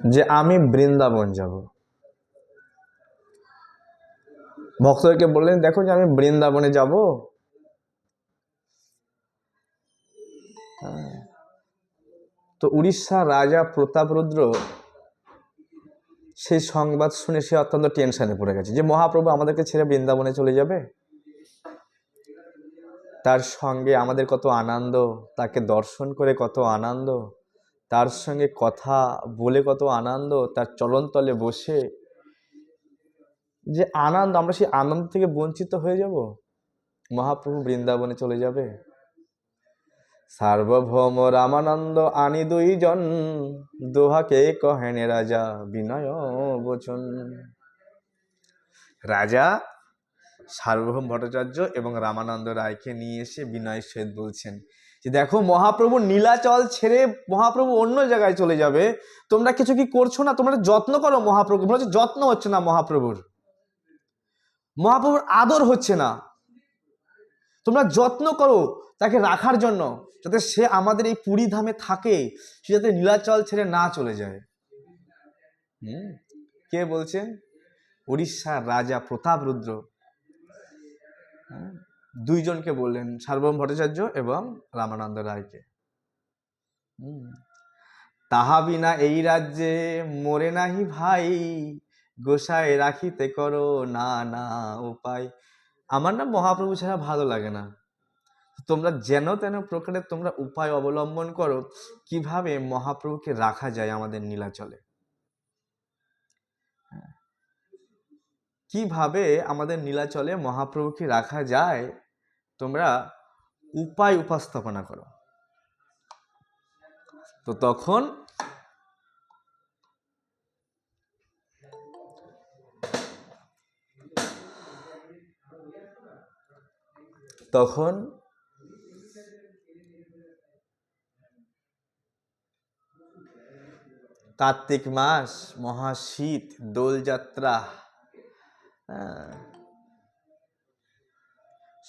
যে আমি বৃন্দাবন যাব। ভক্তদেরকে বললেন, দেখো যে আমি বৃন্দাবনে যাব। তো উড়িষ্যার রাজা প্রতাপরুদ্র সেই সংবাদ শুনে সে অত্যন্ত টেনশনে পড়ে গেছে যে মহাপ্রভু আমাদেরকে ছেড়ে বৃন্দাবনে চলে যাবে। তার সঙ্গে আমাদের কত আনন্দ, তাকে দর্শন করে কত আনন্দ, তার সঙ্গে কথা বলে কত আনন্দ, তার চরণতলে বসে যে আনন্দ, আমরা সেই আনন্দ থেকে বঞ্চিত হয়ে যাব। মহাপ্রভু বৃন্দাবনে চলে যাবে। সার্বভৌম রামানন্দ আনি দুইজন, দোহাকে কহেনে রাজা বিনয় বচন। রাজা সার্বভৌম ভট্টাচার্য এবং রামানন্দ রায়কে নিয়ে এসে বিনয় সহিত বলছেন যে দেখো মহাপ্রভু নীলাচল ছেড়ে মহাপ্রভু অন্য জায়গায় চলে যাবে, তোমরা কিছু কি করছো না? তোমরা যত্ন করো মহাপ্রভু। বলছে যত্ন হচ্ছে না, মহাপ্রভুর আদর হচ্ছে না। তোমরা যত্ন করো তাকে রাখার জন্য, যাতে সে আমাদের এই পুরী ধামে থাকে, সে যাতে নীলাচল ছেড়ে না চলে যায়। কে বলছেন? উড়িষ্যার রাজা প্রতাপরুদ্র দুইজনকে বললেন, সার্বভৌম ভট্টাচার্য এবং রামানন্দ রায়কে। তাহা বিনা এই রাজ্যে মোরে নাহি ভাই, গোসায় রাখিতে করো না না উপায়। আমার না মহাপ্রভু ছাড়া ভালো লাগে না। তোমরা যেন তেন প্রকারে তোমরা উপায় অবলম্বন করো কিভাবে মহাপ্রভুকে রাখা যায় আমাদের নীলাচলে। কিভাবে আমাদের নীলাচলে মহাপ্রভুকে রাখা যায়, তোমরা উপায় উপস্থাপনা করো। তো তখন কার্তিক মাস, মহাশীত, দোলযাত্রা।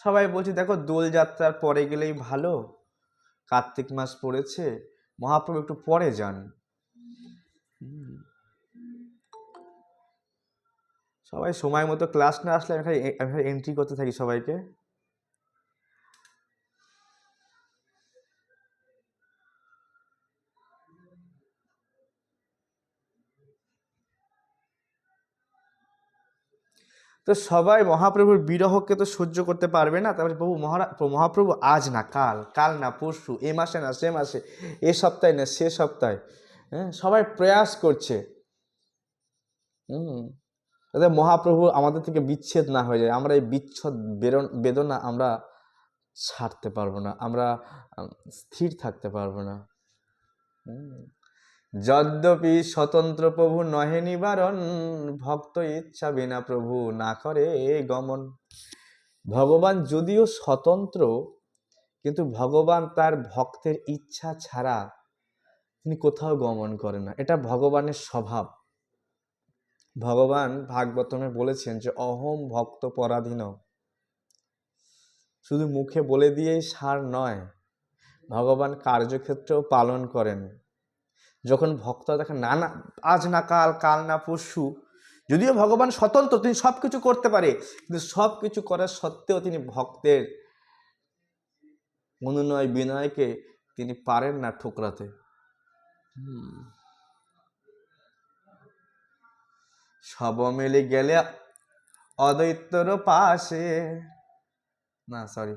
সবাই বলছে দেখো দোলযাত্রার পরে গেলেই ভালো, কার্তিক মাস পড়েছে, মহাপ্রভু একটু পরে যান। সবাই সময় মতো ক্লাস না আসলে আমি এন্ট্রি করতে থাকি সবাইকে। তো সবাই মহাপ্রভুর বিরহকে তো সহ্য করতে পারবে না। তারপরে মহাপ্রভু আজ না কাল, কাল না পরশু, এ মাসে না সে মাসে, এ সপ্তাহে না সে সপ্তাহে। সবাই প্রয়াস করছে যাতে মহাপ্রভু আমাদের থেকে বিচ্ছেদ না হয়ে যায়। আমরা এই বিচ্ছেদ বেদনা আমরা ছাড়তে পারবো না, আমরা স্থির থাকতে পারবো না। যদ্যপি স্বতন্ত্র প্রভু নহে নিবারণ, ভক্ত ইচ্ছা বিনা প্রভু না করে গমন। ভগবান যদিও স্বতন্ত্র, কিন্তু ভগবান তার ভক্তের ইচ্ছা ছাড়া তিনি কোথাও গমন করেন না। এটা ভগবানের স্বভাব। ভগবান ভাগবতমে বলেছেন যে অহম ভক্ত পরাধীন। শুধু মুখে বলে দিয়েই সার নয়, ভগবান কার্যক্ষেত্রেও পালন করেন। যখন ভক্ত দেখেন না না আজ না কাল, কাল না পরশু, যদিও ভগবান স্বতন্ত্র, তিনি সব কিছু করতে পারে, কিন্তু সব কিছু করার সত্ত্বেও তিনি ভক্তের অনুনয় বিনয়কে তিনি পারেন না ঠোকরাতে। সব মিলে গেলে অদ্বৈতর পাশে, না সরি,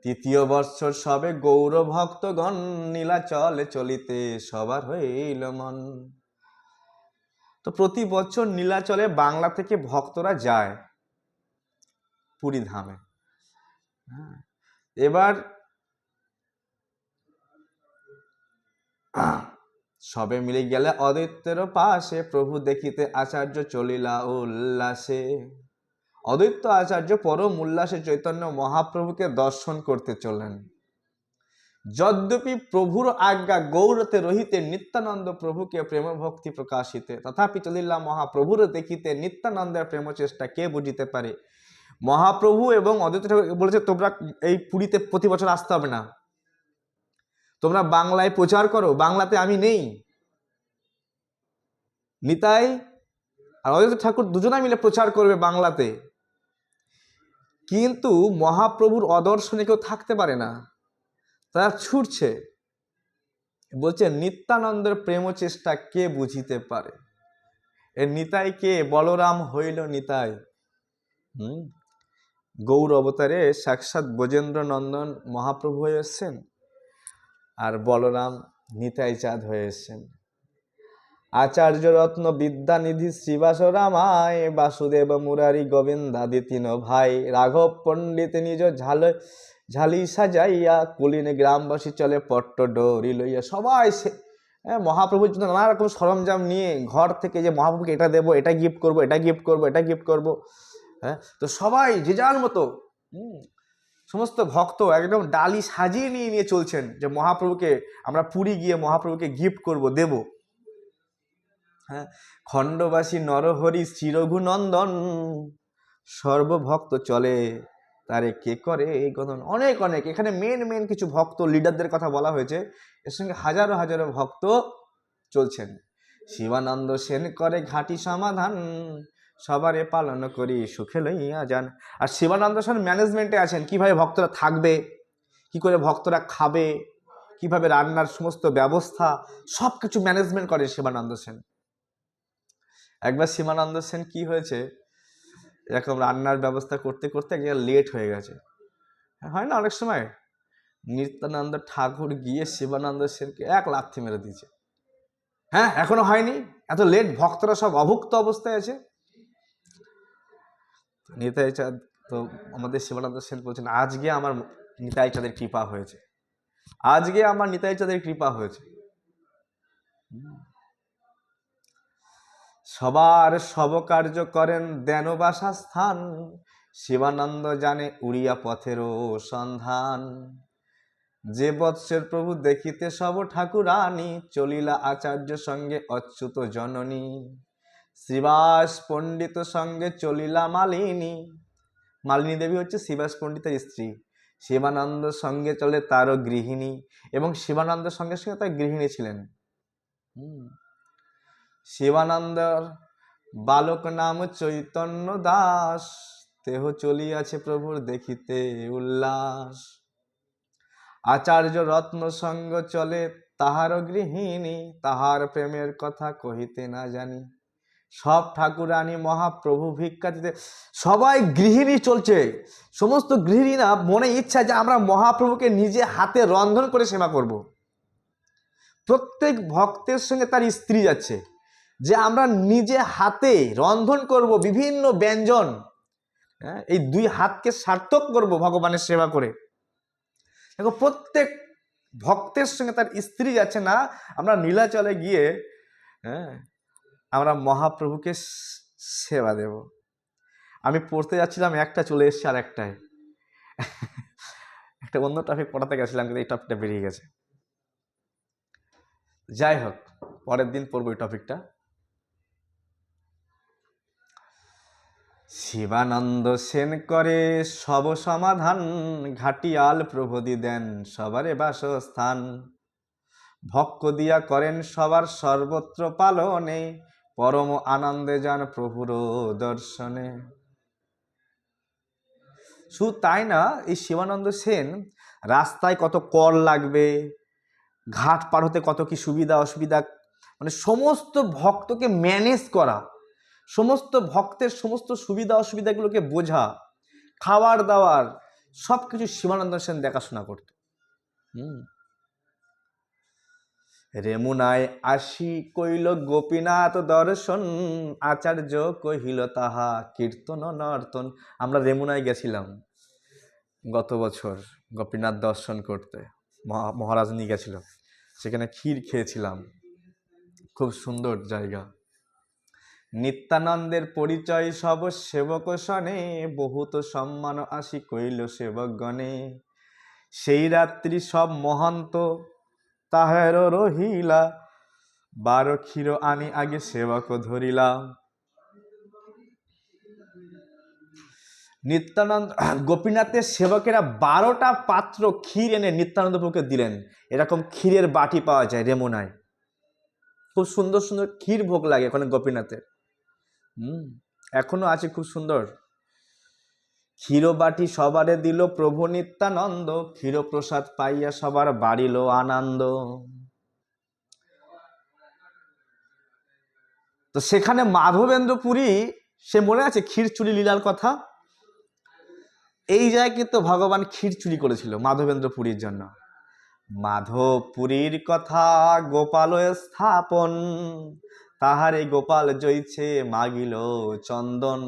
তৃতীয় বৎসর সবে গৌর ভক্তগণ, নীলাচলে চলিতে সবার হইল মন। তো প্রতি বছর নীলাচলে বাংলা থেকে ভক্তরা যায় পুরী ধামে। এবার সবে মিলে গেলে অদ্বৈতের পাশে, প্রভু দেখিতে আচার্য চলিলা উল্লাসে। অদ্বৈত আচার্য পরম উল্লাসে চৈতন্য মহাপ্রভুকে দর্শন করতে চলেন। যদ্যপি প্রভুর আজ্ঞা গৌরতে রহিতে, নিত্যানন্দ প্রভুকে প্রেম ভক্তি প্রকাশিতে, তথাপি চলিলা মহাপ্রভুর দেখিতে, নিত্যানন্দের প্রেম চেষ্টা কে বুঝিতে পারে। মহাপ্রভু এবং অদ্বৈত ঠাকুর বলেছে তোমরা এই পুরীতে প্রতি বছর আসতে হবে না, তোমরা বাংলায় প্রচার করো, বাংলাতে আমি নেই। নিতাই আর অদ্বৈত ঠাকুর দুজনা মিলে প্রচার করবে বাংলাতে, কিন্তু মহাপ্রভুর অদর্শনে কেউ থাকতে পারে না, তারা ছুটছে। বলছে নিত্যানন্দের প্রেম চেষ্টা কে বুঝিতে পারে। এর নিতাই কে? বলরাম হইল নিতাই। গৌর অবতারে সাক্ষাৎ ব্রজেন্দ্র নন্দন মহাপ্রভু হয়ে এসছেন, আর বলরাম নিতাই চাঁদ হয়ে এসছেন। আচার্য রত্ন বিদ্যানিধি শ্রীবাস রামায়, বাসুদেব মুরারি গোবিন্দাদি তিন ভাই, রাঘব পণ্ডিত নিজ ঝালি সাজাইয়া, কুলিনে গ্রামবাসী চলে পট্ট ডোরি লইয়া। সবাই মহাপ্রভুর জন্য নানা রকম সরঞ্জাম নিয়ে ঘর থেকে, যে মহাপ্রভুকে এটা দেবো, এটা গিফট করবো, এটা গিফট করবো, এটা গিফট করবো। হ্যাঁ, তো সবাই যে যার মতো সমস্ত ভক্ত একদম ডালি সাজিয়ে নিয়ে নিয়ে চলছেন, যে মহাপ্রভুকে আমরা পুরী গিয়ে মহাপ্রভুকে গিফট করব, দেব। হ্যাঁ, খণ্ডবাসী নরহরি চিরঘুনন্দন, সর্বভক্ত চলে তারে কে করে গদন। অনেক অনেক এখানে মেন কিছু ভক্ত লিডারদের কথা বলা হয়েছে, এর সঙ্গে হাজারো হাজারো ভক্ত চলছেন। শিবানন্দ সেন করে ঘাটি সমাধান, সবারে পালন করি সুখে লইয়া যান। আর শিবানন্দ সেন ম্যানেজমেন্টে আছেন, কিভাবে ভক্তরা থাকবে, কি করে ভক্তরা খাবে, কিভাবে রান্নার সমস্ত ব্যবস্থা সব কিছু ম্যানেজমেন্ট করে শিবানন্দ সেন। একবার শিবানন্দ সেন কি হয়েছে, এরকম রান্নার ব্যবস্থা করতে করতে এক জায়গায় লেট হয়ে গেছে, হয় না অনেক সময়। নিত্যানন্দ ঠাকুর গিয়ে শিবানন্দ সেনকে এক লাথি মেরে দিয়েছে। হ্যাঁ, এখনো হয়নি, এত লেট, ভক্তরা সব অভুক্ত অবস্থায় আছে। নিতাই চাঁদ তো আমাদের শিবানন্দ সেন বলছেন, আজকে আমার নিতাই চাঁদের কৃপা হয়েছে, আজকে আমার নিতাই চাঁদের কৃপা হয়েছে। সবার সব কার্য করেন দেন বাসস্থান, শিবানন্দ জানে উড়িয়া পথেরও সন্ধান। যে বৎসের প্রভু দেখিতে সব ঠাকুরানী, চলিলা আচার্য সঙ্গে অচ্যুত জননী। শ্রীবাস পণ্ডিত সঙ্গে চলিলা মালিনী, মালিনী দেবী হচ্ছে শ্রীবাস পণ্ডিতের স্ত্রী। শিবানন্দ সঙ্গে চলে তারও গৃহিণী, এবং শিবানন্দের সঙ্গে সঙ্গে তার গৃহিণী ছিলেন। শিবানন্দর বালক নাম চৈতন্য দাস, দেহ চলিয়াছে প্রভুর দেখিতে উল্লাস। আচার্য রত্ন সঙ্গ চলে তাহার গৃহিণী, তাহার প্রেমের কথা কহিতে না জানি। সব ঠাকুরানী মহাপ্রভু ভিক্ষা দিতে, সবাই গৃহিণী চলছে, সমস্ত গৃহিণীরা মনে ইচ্ছা যে আমরা মহাপ্রভুকে নিজে হাতে রন্ধন করে সেবা করব। প্রত্যেক ভক্তের সঙ্গে তার স্ত্রী যাচ্ছে, যে আমরা নিজে হাতে রন্ধন করব বিভিন্ন ব্যঞ্জন, এই দুই হাতকে সার্থক করব ভগবানের সেবা করে। দেখো, প্রত্যেক ভক্তের সঙ্গে তার স্ত্রী যাচ্ছে, না আমরা নীলাচলে গিয়ে আমরা মহাপ্রভুকে সেবা দেব। আমি পড়তে যাচ্ছিলাম, একটা চলে এসছে আর একটায়, একটা অন্য টপিক পড়াতে গেছিলাম, কিন্তু এই টপিকটা বেরিয়ে গেছে। যাই হোক, পরের দিন পড়বো এই টপিকটা। শিবানন্দ সেন করে সব সমাধান, ঘাটিয়াল প্রভুদি দেন সবারে বাসস্থান। ভক্ত দিয়া করেন সবার সর্বত্র পালনে, পরম আনন্দে যান প্রভুর দর্শনে। শুধু তাই না, এই শিবানন্দ সেন রাস্তায় কত কর লাগবে, ঘাট পার হতে কত কি সুবিধা অসুবিধা, মানে সমস্ত ভক্তকে ম্যানেজ করা, সমস্ত ভক্তের সমস্ত সুবিধা অসুবিধাগুলোকে বোঝা, খাওয়ার দাওয়ার সব কিছু শিবানন্দ সেন দেখাশোনা করত। রেমুনায় আসি কইল গোপীনাথ দর্শন, আচার্য কহিল তাহা কীর্তন নর্তন। আমরা রেমুনায় গেছিলাম গত বছর গোপীনাথ দর্শন করতে, মহারাজ নিয়ে গেছিল, সেখানে ক্ষীর খেয়েছিলাম, খুব সুন্দর জায়গা। নিত্যানন্দের পরিচয় সব সেবক সনে, বহুত সম্মান আসি কইল সেবকগণে। সেই রাত্রি সব মহন্ত তাহার রহিলা, 12 ক্ষীর আনি আগে সেবক ধরিলা। নিত্যানন্দ গোপীনাথের সেবকেরা 12টা পাত্র ক্ষীর এনে নিত্যানন্দ প্রভুকে দিলেন। এরকম ক্ষীরের বাটি পাওয়া যায় রেমুনায়, খুব সুন্দর সুন্দর ক্ষীর ভোগ লাগে ওখানে গোপীনাথের। এখনো আছে খুব সুন্দর। ক্ষীরবাটি সবারে দিল প্রভু নিত্যানন্দ, ক্ষীর প্রসাদ পাইয়া সবার বাড়িল আনন্দ। তো সেখানে মাধবেন্দ্র পুরী, সে মনে আছে ক্ষীরচুরি লীলার কথা? এই জায়গায় কিন্তু ভগবান ক্ষীর চুরি করেছিল মাধবেন্দ্র পুরীর জন্য। মাধব পুরীর কথা গোপাল স্থাপন, তাহারে গোপাল জয়ছে মাগিল চন্দন,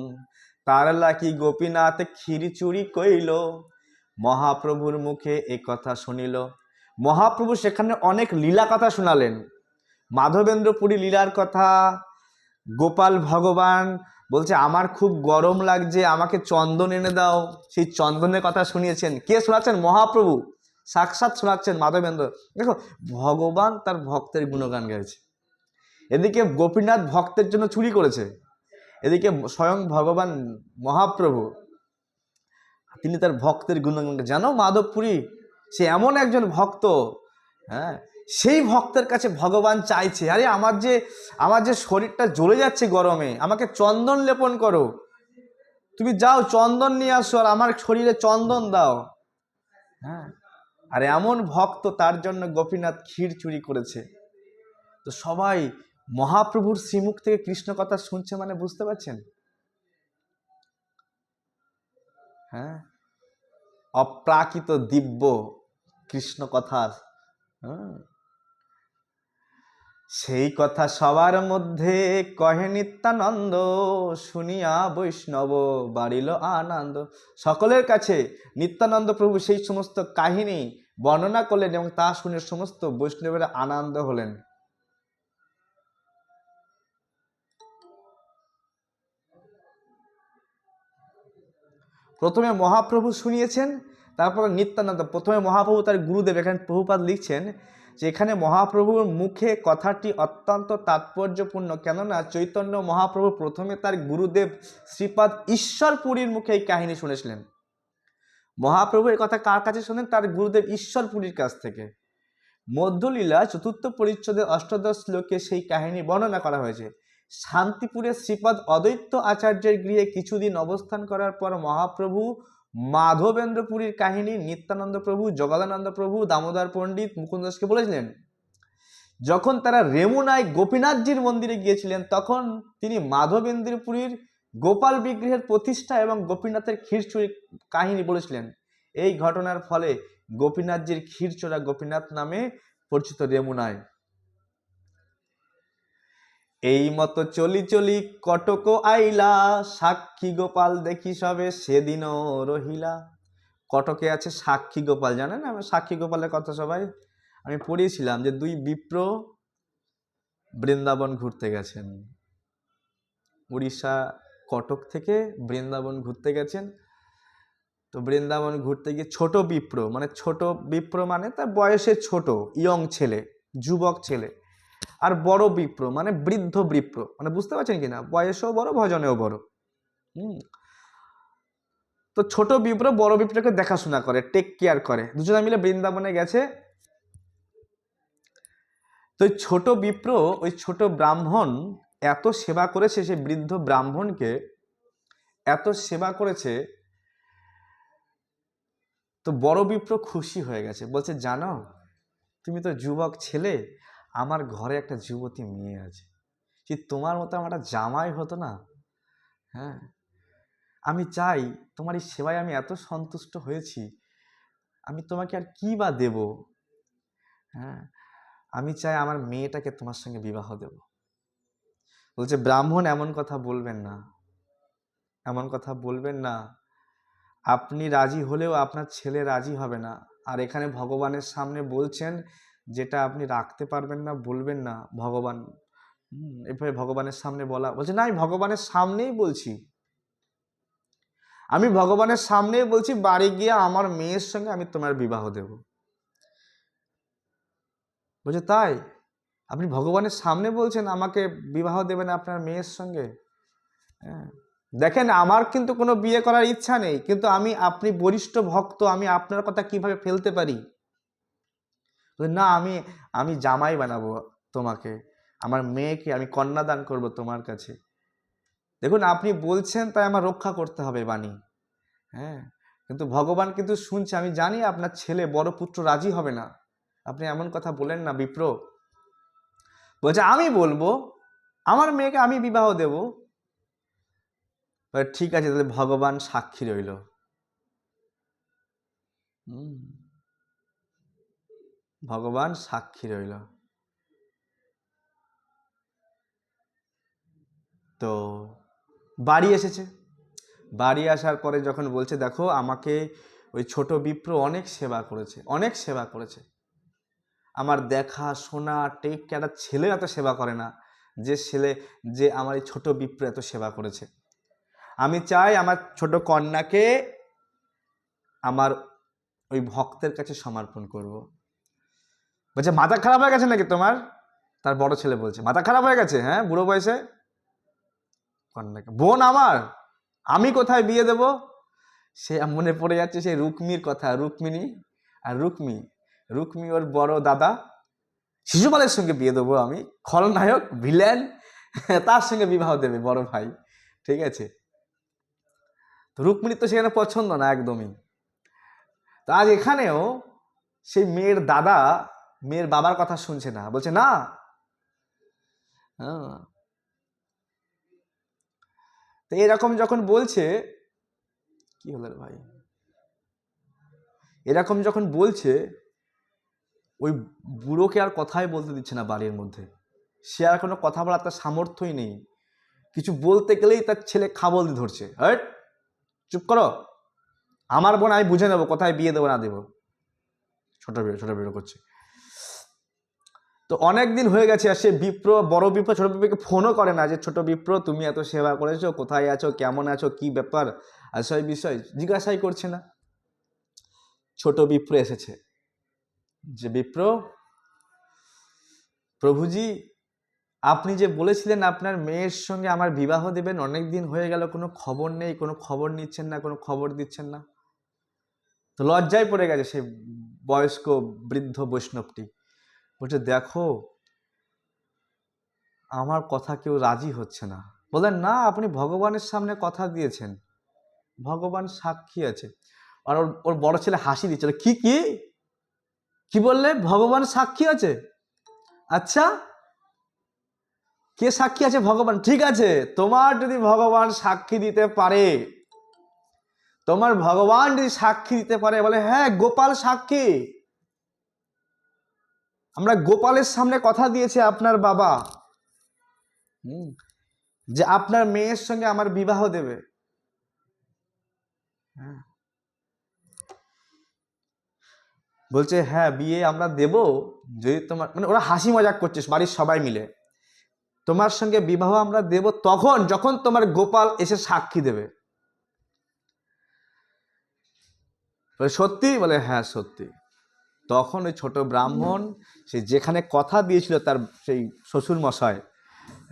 তার লাকি গোপীনাথ ক্ষীর চুরি কইল, মহাপ্রভুর মুখে এ কথা শুনিল। মহাপ্রভু সেখানে অনেক লীলা কথা শোনালেন, মাধবেন্দ্র পুরী লীলার কথা। গোপাল ভগবান বলছে আমার খুব গরম লাগছে, আমাকে চন্দন এনে দাও, সেই চন্দনের কথা শুনিয়েছেন। কে শোনাচ্ছেন? মহাপ্রভু সাক্ষাৎ শোনাচ্ছেন মাধবেন্দ্র। দেখো, ভগবান তার ভক্তের গুণগান গাইছে। এদিকে গোপীনাথ ভক্তের জন্য চুরি করেছে, এদিকে স্বয়ং ভগবান মহাপ্রভু তিনি তার ভক্তের গুণগান। জানো মাধবপুরী সে এমন একজন ভক্ত, হ্যাঁ, সেই ভক্তের কাছে ভগবান চাইছে, আরে আমার যে শরীরটা জ্বলে যাচ্ছে গরমে, আমাকে চন্দন লেপন করো, তুমি যাও চন্দন নিয়ে আসো আর আমার শরীরে চন্দন দাও। হ্যাঁ, আর এমন ভক্ত, তার জন্য গোপীনাথ ক্ষীর চুরি করেছে। তো সবাই মহাপ্রভুর শ্রীমুখ থেকে কৃষ্ণ কথা শুনছে, মানে বুঝতে পারছেন? হ্যাঁ, অপ্রাকৃত দিব্য কৃষ্ণ কথা। সেই কথা সবার মধ্যে কহে নিত্যানন্দ, শুনিয়া বৈষ্ণব বাড়িল আনন্দ। সকলের কাছে নিত্যানন্দ প্রভু সেই সমস্ত কাহিনী বর্ণনা করলেন এবং তা শুনে সমস্ত বৈষ্ণবেরা আনন্দ হলেন। প্রথমে মহাপ্রভু শুনিয়েছেন, তারপর নিত্যানন্দ। প্রথমে মহাপ্রভু তার গুরুদেব, এখানে প্রভুপাদ লিখছেন যে এখানে মহাপ্রভুর মুখে কথাটি অত্যন্ত তাৎপর্যপূর্ণ, কেননা চৈতন্য মহাপ্রভু প্রথমে তার গুরুদেব শ্রীপাদ ঈশ্বরপুরীর মুখে এই কাহিনী শুনেছিলেন। মহাপ্রভু এই কথা কার কাছে শোনেন? তার গুরুদেব ঈশ্বরপুরীর কাছ থেকে। মধ্যলীলা চতুর্থ পরিচ্ছদে অষ্টাদশ শ্লোকে সেই কাহিনী বর্ণনা করা হয়েছে। শান্তিপুরে শ্রীপাদ অদ্বৈত আচার্যের গৃহে কিছুদিন অবস্থান করার পর মহাপ্রভু মাধবেন্দ্র পুরীর কাহিনী নিত্যানন্দ প্রভু, জগদানন্দ প্রভু, দামোদর পণ্ডিত, মুকুন্দ দাসকে বলেছিলেন। যখন তারা রেমুনায় গোপীনাথজির মন্দিরে গিয়েছিলেন, তখন তিনি মাধবেন্দ্র পুরীর গোপাল বিগ্রহের প্রতিষ্ঠা এবং গোপীনাথের ক্ষীরচুরি কাহিনী বলেছিলেন। এই ঘটনার ফলে গোপীনাথজির ক্ষীরচোরা গোপীনাথ নামে পরিচিত রেমুনায়। এই মতো চলি চলি কটক আইলা, সাক্ষী গোপাল দেখি সবে সেদিনও রহিলা। কটকে আছে সাক্ষী গোপাল, জানেন না সাক্ষী গোপালের কথা? সবাই আমি পড়িয়েছিলাম যে দুই বিপ্র বৃন্দাবন ঘুরতে গেছেন, উড়িষ্যা কটক থেকে বৃন্দাবন ঘুরতে গেছেন। তো বৃন্দাবন ঘুরতে গিয়ে ছোট বিপ্র, মানে তার বয়সে ছোট, ইয়ং ছেলে, যুবক ছেলে, আর বড় বিপ্র মানে বৃদ্ধ বিপ্র, মানে বুঝতে পারছেন কিনা, বয়সেও বড় ভজনেও বড়। তো ছোট বিপ্র বড় বিপ্রকে দেখাশোনা করে, টেক কেয়ার করে, দুজনে মিলে বৃন্দাবনে গেছে। তো ছোট বিপ্র, ওই ছোট ব্রাহ্মণ এত সেবা করেছে, সে বৃদ্ধ ব্রাহ্মণকে এত সেবা করেছে, তো বড় বিপ্র খুশি হয়ে গেছে, বলছে জানো তুমি তো যুবক ছেলে, আমার ঘরে একটা যুবতী মেয়ে আছে, কি তোমার মতো আমার একটা জামাই হতো না? হ্যাঁ, আমি চাই তোমার এই সেবায় আমি এত সন্তুষ্ট হয়েছি, আমি তোমাকে আর কি বা দেব? হ্যাঁ, আমি চাই আমার মেয়েটাকে তোমার সঙ্গে বিবাহ দেব। বলছে ব্রাহ্মণ এমন কথা বলবেন না, এমন কথা বলবেন না, আপনি রাজি হলেও আপনার ছেলে রাজি হবে না। আর এখানে ভগবানের সামনে বলছেন, যেটা আপনি রাখতে পারবেন না বলবেন না। ভগবান এভাবে ভগবানের সামনে বলা, বলছে না আমি ভগবানের সামনেই বলছি, আমি ভগবানের সামনেই বলছি, বাড়ি গিয়ে আমার মেয়ের সঙ্গে আমি তোমার বিবাহ দেব। বলছে তাই? আপনি ভগবানের সামনে বলছেন আমাকে বিবাহ দেবেন আপনার মেয়ের সঙ্গে? হ্যাঁ, দেখেন, আমার কিন্তু কোনো বিয়ে করার ইচ্ছা নেই, কিন্তু আপনি বরিষ্ঠ ভক্ত, আমি আপনার কথা কিভাবে ফেলতে পারি? না, আমি আমি জামাই বানাবো তোমাকে, আমার মেয়েকে আমি কন্যাদান করব তোমার কাছে। দেখুন, আপনি বলছেন তাই আমার রক্ষা করতে হবে বাণী। হ্যাঁ, কিন্তু ভগবান কিন্তু শুনছে। আমি জানি আপনার ছেলে বড় পুত্র রাজি হবে না। আপনি এমন কথা বলেন না বিপ্র। বলছে আমি বলবো, আমার মেয়েকে আমি বিবাহ দেব। ঠিক আছে, তাহলে ভগবান সাক্ষী রইল। ভগবান সাক্ষী রইল। তো বাড়ি এসেছে। বাড়ি আসার পরে যখন বলছে, দেখো আমাকে ওই ছোট বিপ্র অনেক সেবা করেছে, অনেক সেবা করেছে। আমার দেখা শোনা টেক একটা ছেলে এত সেবা করে না যে আমার এই ছোট বিপ্র এত সেবা করেছে। আমি চাই আমার ছোট কন্যাকে আমার ওই ভক্তের কাছে সমর্পণ করব। বলছে মাথা খারাপ হয়ে গেছে নাকি তোমার? তার বড় ছেলে বলছে মাথা খারাপ হয়ে গেছে, হ্যাঁ, বুড়ো বয়সে। কন্যাকে বোন আমার, আমি কোথায় বিয়ে দেব? সে মনে পড়ে যাচ্ছে সেই রুক্মির কথা, রুক্মিণী আর রুক্মি ওর বড় দাদা। শিশুপালের সঙ্গে বিয়ে দেবো আমি, খলনায়ক ভিলেন, তার সঙ্গে বিবাহ দেবে বড় ভাই। ঠিক আছে, তো রুক্মিণী তো সেখানে পছন্দ না একদমই। তো আজ এখানেও সেই মেয়ের দাদা মেয়ের বাবার কথা শুনছে না, বলছে না। তো এরকম যখন বলছে, কি হলো ভাই, এরকম যখন বলছে, ওই বুড়োকে আর কথাই বলতে দিচ্ছে না বাড়ির মধ্যে। সে আর কোনো কথা বলার তার সামর্থ্যই নেই। কিছু বলতে গেলেই তার ছেলে খাবল দিয়ে ধরছে, হ্যাঁ চুপ করো, আমার বোন আমি বুঝে নেবো কোথায় বিয়ে দেবো না দেবো। ছোট বিড়ো করছে। তো অনেক দিন হয়ে গেছে, আর সে বড় বিপ্র ছোট বিপ্রকে ফোনও করে না যে ছোট বিপ্র তুমি এত সেবা করেছো, কোথায় আছো, কেমন আছো, কি ব্যাপার, আসল বিষয় জিজ্ঞাসাই করছে না। ছোট বিপ্র এসেছে, যে বিপ্র, প্রভুজি আপনি যে বলেছিলেন আপনার মেয়ের সঙ্গে আমার বিবাহ দেবেন, অনেক দিন হয়ে গেল কোনো খবর নেই, কোনো খবর নিচ্ছেন না, কোনো খবর দিচ্ছেন না। তো লজ্জায় পড়ে গেছে সেই বয়স্ক বৃদ্ধ বৈষ্ণবটি। বলছে দেখো আমার কথা কেউ রাজি হচ্ছে না। বলেন না, আপনি ভগবানের সামনে কথা দিয়েছেন, ভগবান সাক্ষী আছে। আর ওর বড় ছেলে হাসি দিচ্ছিল, কি কি কি বললে, ভগবান সাক্ষী আছে? আচ্ছা, কে সাক্ষী আছে? ভগবান। ঠিক আছে, তোমার যদি ভগবান সাক্ষী দিতে পারে, তোমার ভগবান যদি সাক্ষী দিতে পারে, বলে হ্যাঁ গোপাল সাক্ষী, আমরা গোপালের সামনে কথা দিয়েছি আপনার বাবা, যে আপনার মেয়ের সঙ্গে আমার বিবাহ দেবে। বলছে হ্যাঁ বিয়ে আমরা দেব, যদি তোমার, মানে ওরা হাসি মজাক করছে বাড়ির সবাই মিলে, তোমার সঙ্গে বিবাহ আমরা দেব তখন যখন তোমার গোপাল এসে সাক্ষী দেবে। সত্যি? বলে হ্যাঁ সত্যি। তখন ওই ছোট ব্রাহ্মণ, সে যেখানে কথা দিয়েছিল তার সেই শ্বশুর মশাই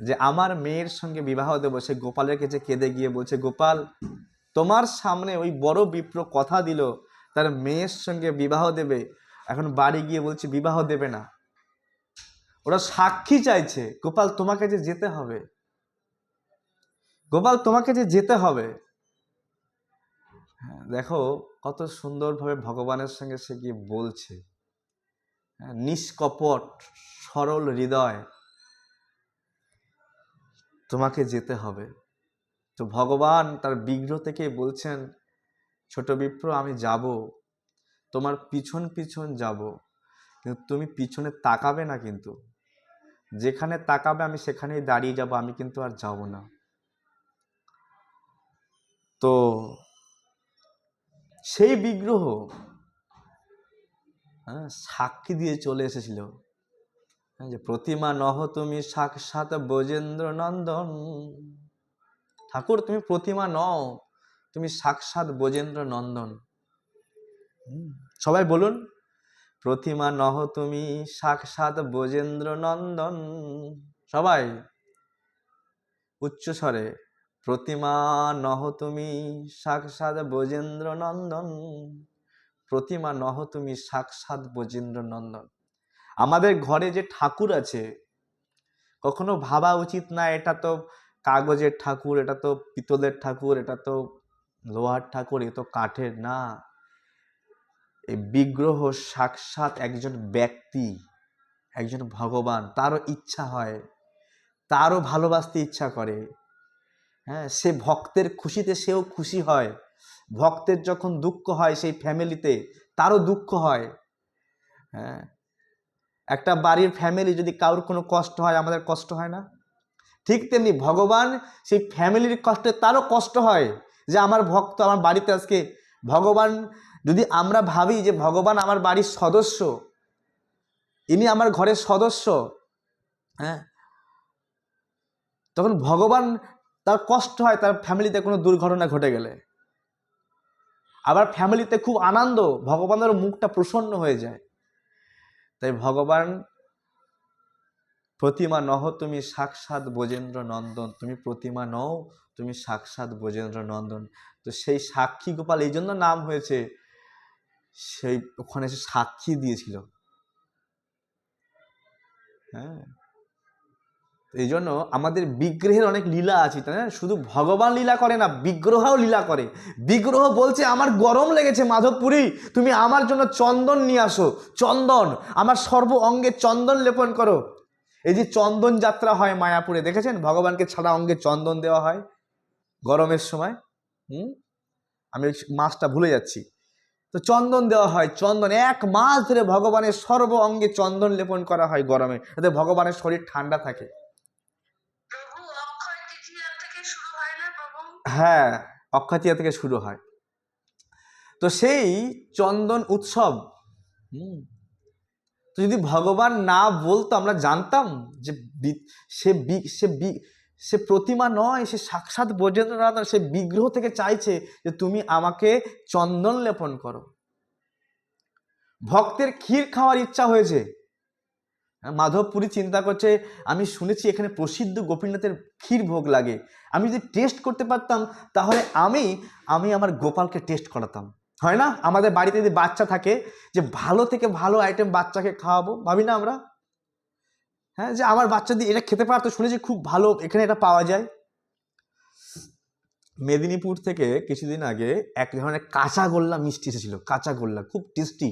যে আমার মেয়ের সঙ্গে বিবাহ দেবো, সে গোপালের কাছে কেঁদে গিয়ে বলছে গোপাল তোমার সামনে ওই বড় বিপ্র কথা দিল তার মেয়ের সঙ্গে বিবাহ দেবে, এখন বাড়ি গিয়ে বলছে বিবাহ দেবে না। ওরা সাক্ষী চাইছে, গোপাল তোমাকে যে যেতে হবে, গোপাল তোমাকে যে যেতে হবে। দেখো কত সুন্দরভাবে ভগবানের সঙ্গে সে গিয়ে বলছে, নিষ্কপট সরল হৃদয়, তোমাকে যেতে হবে। তো ভগবান তার বিগ্রহ থেকে বলছেন ছোট বিপ্র আমি যাব, তোমার পিছন পিছন যাব, কিন্তু তুমি পিছনে তাকাবে না, কিন্তু যেখানে তাকাবে আমি সেখানেই দাঁড়িয়ে যাব, আমি কিন্তু আর যাব না। তো সেই বিগ্রহ সাক্ষী দিয়ে চলে এসেছিল যে প্রতিমা নহ তুমি সাক্ষাৎ ব্রজেন্দ্র নন্দন, ঠাকুর তুমি প্রতিমা নও, তুমি সাক্ষাৎ ব্রজেন্দ্র নন্দন। সবাই বলুন, প্রতিমা নহ তুমি সাক্ষাৎ ব্রজেন্দ্র নন্দন। সবাই উচ্চ স্বরে প্রতিমা নহ তুমি সাক্ষাৎ ব্রজেন্দ্র নন্দন, প্রতিমা নহ তুমি সাক্ষাৎ ব্রজেন্দ্র নন্দন। আমাদের ঘরে যে ঠাকুর আছে, কখনো ভাবা উচিত না এটা তো কাগজের ঠাকুর, এটা তো পিতলের ঠাকুর, এটা তো লোহার ঠাকুর, এ তো কাঠের। না, এই বিগ্রহ সাক্ষাৎ একজন ব্যক্তি, একজন ভগবান। তারও ইচ্ছা হয়, তারও ভালোবাসতে ইচ্ছা করে। হ্যাঁ, সে ভক্তের খুশিতে সেও খুশি হয়, ভক্তের যখন দুঃখ হয় সেই ফ্যামিলিতে তারও দুঃখ হয়। হ্যাঁ, একটা বাড়ির ফ্যামিলি যদি কারোর কোনো কষ্ট হয়, আমাদের কষ্ট হয় না? ঠিক তেমনি ভগবান সেই ফ্যামিলির কষ্টে তারও কষ্ট হয়, যে আমার ভক্ত আমার বাড়িতে আজকে। ভগবান যদি আমরা ভাবি যে ভগবান আমার বাড়ির সদস্য, ইনি আমার ঘরের সদস্য, হ্যাঁ, তখন ভগবান তার কষ্ট হয় তার ফ্যামিলিতে কোনো দুর্ঘটনা ঘটে গেলে। আবার ফ্যামিলিতে খুব আনন্দ, ভগবানের মুখটা প্রসন্ন হয়ে যায়। তাই ভগবান প্রতিমা নহ তুমি সাক্ষাৎ ব্রজেন্দ্র নন্দন, তুমি প্রতিমা নও, তুমি সাক্ষাৎ ব্রজেন্দ্র নন্দন। তো সেই সাক্ষী গোপাল এই জন্য নাম হয়েছে, সেই ওখানে সে সাক্ষী দিয়েছিল। হ্যাঁ, এই জন্য আমাদের বিগ্রহের অনেক লীলা আছে, তাই না? শুধু ভগবান লীলা করে না, বিগ্রহও লীলা করে। বিগ্রহ বলছে আমার গরম লেগেছে মাধবপুরী, তুমি আমার জন্য চন্দন নিয়ে আসো, চন্দন, আমার সর্ব অঙ্গে চন্দন লেপন করো। এই যে চন্দন যাত্রা হয় মায়াপুরে, দেখেছেন? ভগবানকে ছাড়া অঙ্গে চন্দন দেওয়া হয় গরমের সময়। আমি মাসটা ভুলে যাচ্ছি। তো চন্দন দেওয়া হয়, চন্দন 1 মাস ধরে ভগবানের সর্ব অঙ্গে চন্দন লেপন করা হয় গরমে, যাতে ভগবানের শরীর ঠান্ডা থাকে। হ্যাঁ, অক্ষয় তৃতীয়া থেকে শুরু হয়। তো সেই চন্দন উৎসব, তো যদি ভগবান না বলতো, আমরা জানতাম যে সে সে সে প্রতিমা নয়, সে সাক্ষাৎ ব্রজেন্দ্রনাথ, সে বিগ্রহ থেকে চাইছে যে তুমি আমাকে চন্দন লেপন করো। ভক্তের ক্ষীর খাওয়ার ইচ্ছা হয়েছে, মাধবপুরী চিন্তা করছে আমি শুনেছি এখানে প্রসিদ্ধ গোপীনাথের ক্ষীর ভোগ লাগে, আমি যদি টেস্ট করতে পারতাম তাহলে আমি আমার গোপালকে টেস্ট করাতাম। হয় না, আমাদের বাড়িতে যদি বাচ্চা থাকে যে ভালো থেকে ভালো আইটেম বাচ্চাকে খাওয়াবো, ভাবি না আমরা? হ্যাঁ, যে আমার বাচ্চা দিয়ে এটা খেতে পারতো, শুনেছি খুব ভালো এখানে এটা পাওয়া যায়। মেদিনীপুর থেকে কিছুদিন আগে এক ধরনের কাঁচাগোল্লা মিষ্টি এসেছিল, কাঁচাগোল্লা খুব টেস্টি,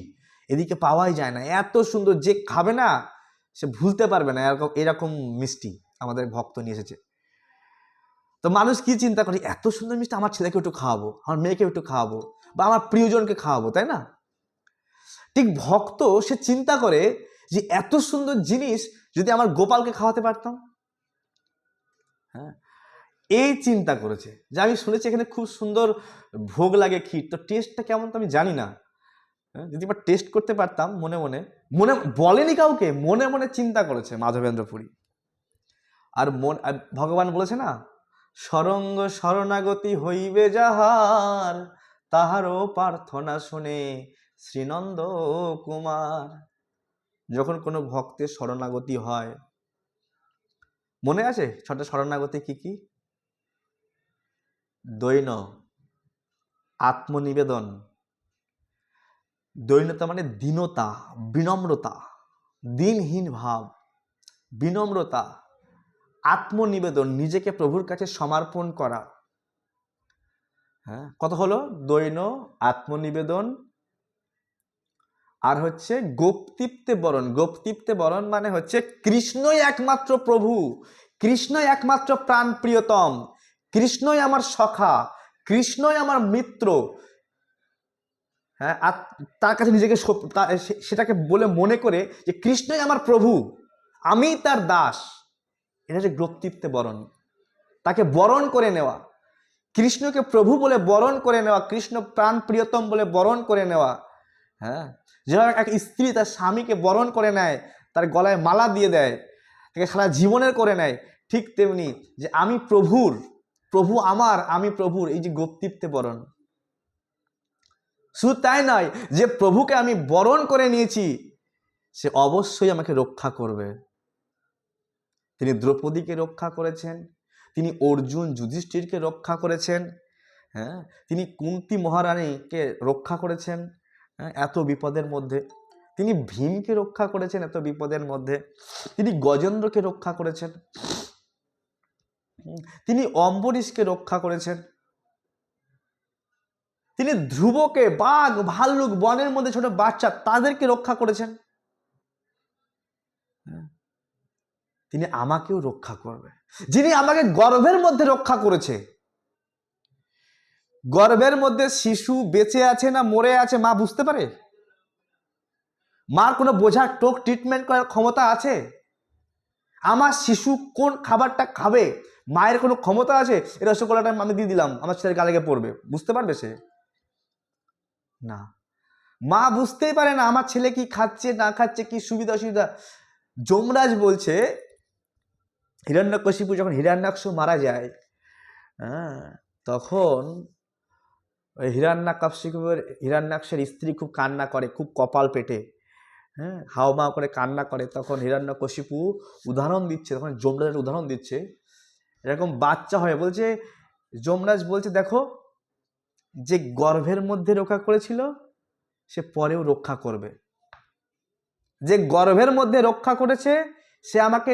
এদিকে পাওয়াই যায় না, এত সুন্দর, যে খাবে না সে ভুলতে পারবে না এরকম এরকম মিষ্টি আমাদের ভক্ত নিয়ে এসেছে। তো মানুষ কি চিন্তা করে, এত সুন্দর মিষ্টি আমার ছেলেকে একটু খাওয়াবো, আমার মেয়েকে একটু খাওয়াবো, বা আমার প্রিয়জনকে খাওয়াবো, তাই না? ঠিক ভক্ত সে চিন্তা করে যে এত সুন্দর জিনিস যদি আমার গোপালকে খাওয়াতে পারতাম। হ্যাঁ, এই চিন্তা করেছে যে আমি শুনেছি এখানে খুব সুন্দর ভোগ লাগে ক্ষীর, তো টেস্টটা কেমন তো আমি জানি না, যদি এবার টেস্ট করতে পারতাম। মনে মনে মনে বলেনি কাউকে, মনে মনে চিন্তা করেছে মাধবেন্দ্রপুরী। আর ভগবান বলেছে না, সরঙ্গ শরণাগতি হইবে যাহার, তাহারও প্রার্থনা শুনে শ্রীনন্দ কুমার। যখন কোনো ভক্তের শরণাগতি হয়, মনে আছে ছটা শরণাগতি কি কি? দৈন, আত্মনিবেদন। দৈন্যতা মানে দীনতা, বিনম্রতা, দিনহীন ভাব, বিনম্রতা, আত্মনিবেদন, নিজেকে প্রভুর কাছে সমর্পণ করা। হ্যাঁ, কত হলো? দৈন, আত্মনিবেদন, আর হচ্ছে গোপতৃপ্তে বরণ। গোপতৃপ্তে বরণ মানে হচ্ছে কৃষ্ণই একমাত্র প্রভু, কৃষ্ণই একমাত্র প্রাণ প্রিয়তম, কৃষ্ণই আমার সখা, কৃষ্ণই আমার মিত্র। হ্যাঁ, আর তার কাছে নিজেকে সেটাকে বলে মনে করে যে কৃষ্ণই আমার প্রভু, আমি তার দাস। এটা হচ্ছে গোপতৃপ্তে বরণ, তাকে বরণ করে নেওয়া, কৃষ্ণকে প্রভু বলে বরণ করে নেওয়া, কৃষ্ণ প্রাণ প্রিয়তম বলে বরণ করে নেওয়া। হ্যাঁ, যেভাবে এক স্ত্রী তার স্বামীকে বরণ করে নেয়, তার গলায় মালা দিয়ে দেয়, তাকে সারা জীবনের করে নেয়, ঠিক তেমনি যে আমি প্রভুর, প্রভু আমার, আমি প্রভুর, এই যে গোপতৃপ্তে বরণ। শুধু তাই নয়, যে প্রভুকে আমি বরণ করে নিয়েছি সে অবশ্যই আমাকে রক্ষা করবে। তিনি দ্রৌপদীকে রক্ষা করেছেন, তিনি অর্জুন যুধিষ্ঠিরকে রক্ষা করেছেন, হ্যাঁ, তিনি কুন্তী মহারানীকে রক্ষা করেছেন, হ্যাঁ, এত বিপদের মধ্যে। তিনি ভীমকে রক্ষা করেছেন এত বিপদের মধ্যে। তিনি গজেন্দ্রকে রক্ষা করেছেন, তিনি অম্বরীশকে রক্ষা করেছেন, তিনি ধ্রুবকে, বাঘ ভাল্লুক বনের মধ্যে ছোট বাচ্চা তাদেরকে রক্ষা করেছেন। তিনি আমাকেও রক্ষা করবে। যিনি আমাকে গর্ভের মধ্যে রক্ষা করেছে, গর্ভের মধ্যে শিশু বেঁচে আছে না মরে আছে মা বুঝতে পারে? মার কোনো বোঝার টোক ট্রিটমেন্ট করার ক্ষমতা আছে? আমার শিশু কোন খাবারটা খাবে মায়ের কোনো ক্ষমতা আছে? এই রসগোল্লাটা আমি দিয়ে দিলাম আমার ছেলের গালে গিয়ে পড়বে, বুঝতে পারবে সে? না, মা বুঝতেই পারে না আমার ছেলে কি খাচ্ছে না খাচ্ছে, কি সুবিধা অসুবিধা। যমরাজ বলছে হিরণ্যকশিপু যখন হিরণ্যাক্ষ মারা যায়, হ্যাঁ, তখন ওই হিরণ্যাক্ষের স্ত্রী খুব কান্না করে, খুব কপাল পেটে, হ্যাঁ, হাওমাও করে কান্না করে। তখন হিরণ্যকশিপু উদাহরণ দিচ্ছে, তখন যমরাজের উদাহরণ দিচ্ছে, এরকম বাচ্চা হয় বলছে, যমরাজ বলছে দেখো, যে গর্ভের মধ্যে রক্ষা করেছিল সে পরেও রক্ষা করবে। যে গর্ভের মধ্যে রক্ষা করেছে সে আমাকে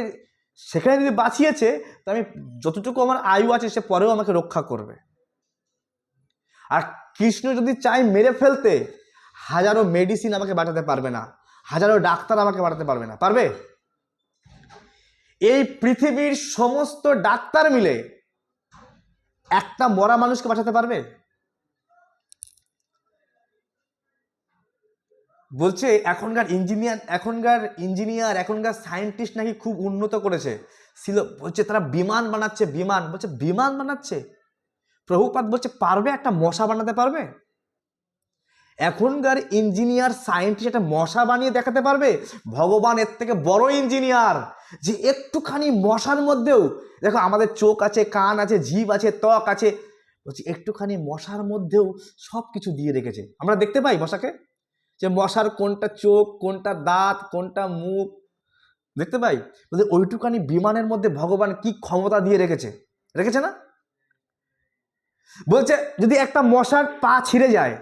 সেখানে যদি বাঁচিয়েছে, তো আমি যতটুকু আমার আয়ু আছে সে পরেও আমাকে রক্ষা করবে। আর কৃষ্ণ যদি চাই মেরে ফেলতে, হাজারো মেডিসিন আমাকে বাঁচাতে পারবে না, হাজারো ডাক্তার আমাকে বাঁচাতে পারবে না। পারবে? এই পৃথিবীর সমস্ত ডাক্তার মিলে একটা মরা মানুষকে বাঁচাতে পারবে? বলছে এখনকার এখনকার সায়েন্টিস্ট নাকি খুব উন্নত করেছে ছিল, বলছে তারা বিমান বানাচ্ছে, বিমান, বলছে বিমান বানাচ্ছে। প্রভুপাদ বলছে পারবে? একটা মশা বানাতে পারবে? এখনকার ইঞ্জিনিয়ার সায়েন্টিস্ট একটা মশা বানিয়ে দেখাতে পারবে? ভগবান এর থেকে বড় ইঞ্জিনিয়ার, যে একটুখানি মশার মধ্যেও, দেখো আমাদের চোখ আছে, কান আছে, জিভ আছে, ত্বক আছে, বলছি একটুখানি মশার মধ্যেও সব কিছু দিয়ে রেখেছে। আমরা দেখতে পাই মশাকে, যে মশার কোনটা চোখ, কোনটা দাঁত, কোনটা মুখ দেখতে পাই। বলছে ওইটুখানি বিমানের মধ্যে ভগবান কি ক্ষমতা দিয়ে রেখেছে না? বলছে যদি একটা মশার পা ছিঁড়ে যায়,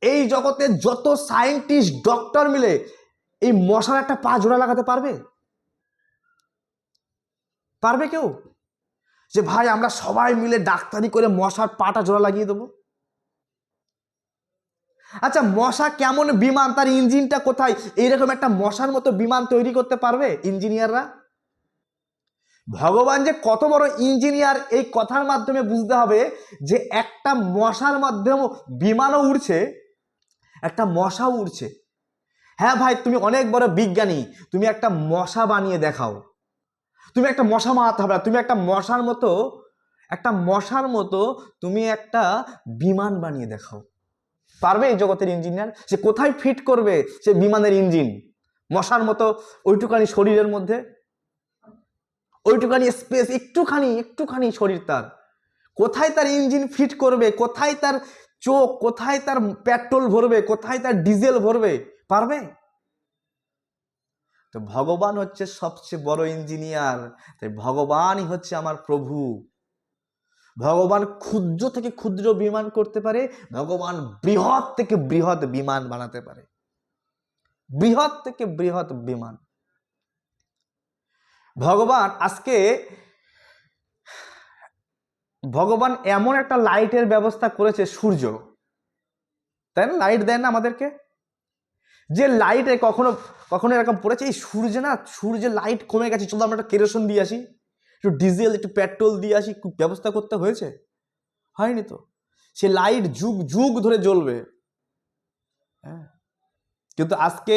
এই জগতে যত সায়েন্টিস্ট ডক্টর মিলে এই মশার একটা পা জোড়া লাগাতে পারবে? পারবে কেউ? যে ভাই আমরা সবাই মিলে ডাক্তারি করে মশার পাটা জোড়া লাগিয়ে দেবো। আচ্ছা মশা কেমন বিমান, তার ইঞ্জিনটা কোথায়? এইরকম একটা মশার মতো বিমান তৈরি করতে পারবে ইঞ্জিনিয়াররা? ভগবান যে কত বড় ইঞ্জিনিয়ার এই কথার মাধ্যমে বুঝতে হবে, যে একটা মশার মাধ্যমে বিমানও উড়ছে, একটা মশাও উড়ছে। হ্যাঁ ভাই তুমি অনেক বড় বিজ্ঞানী, তুমি একটা মশা বানিয়ে দেখাও। তুমি একটা মশা মারাতে হবে না, তুমি একটা মশার মতো তুমি একটা বিমান বানিয়ে দেখাও। পারবে এই জগতের ইঞ্জিনিয়ার? সে কোথায় ফিট করবে সে বিমানের ইঞ্জিন? মশার মতো ওইটুকানি শরীরের মধ্যে, ওইটুকানি স্পেস, একটুখানি শরীর, তার কোথায় তার ইঞ্জিন ফিট করবে? কোথায় তার চোখ? কোথায় তার পেট্রোল ভরবে? কোথায় তার ডিজেল ভরবে? পারবে? তো ভগবান হচ্ছে সবচেয়ে বড় ইঞ্জিনিয়ার, তাই ভগবানই হচ্ছে আমার প্রভু। ভগবান ক্ষুদ্র থেকে ক্ষুদ্র বিমান করতে পারে, ভগবান বৃহৎ থেকে বৃহৎ বিমান বানাতে পারে, বৃহৎ থেকে বৃহৎ বিমান। ভগবান এমন একটা লাইটের ব্যবস্থা করেছে, সূর্য, তাই না? লাইট দেয় না আমাদেরকে, যে লাইটে কখনো কখনো এরকম পড়েছে এই সূর্যের লাইট কমে গেছে, চলো আমরা একটা কেরোসিন দিয়ে আসি, একটু ডিজেল একটু পেট্রোল দিয়ে আসি, ব্যবস্থা করতে হয়েছে? হয়নি তো। সে লাইট যুগ যুগ ধরে জ্বলবে। হ্যাঁ, কিন্তু আজকে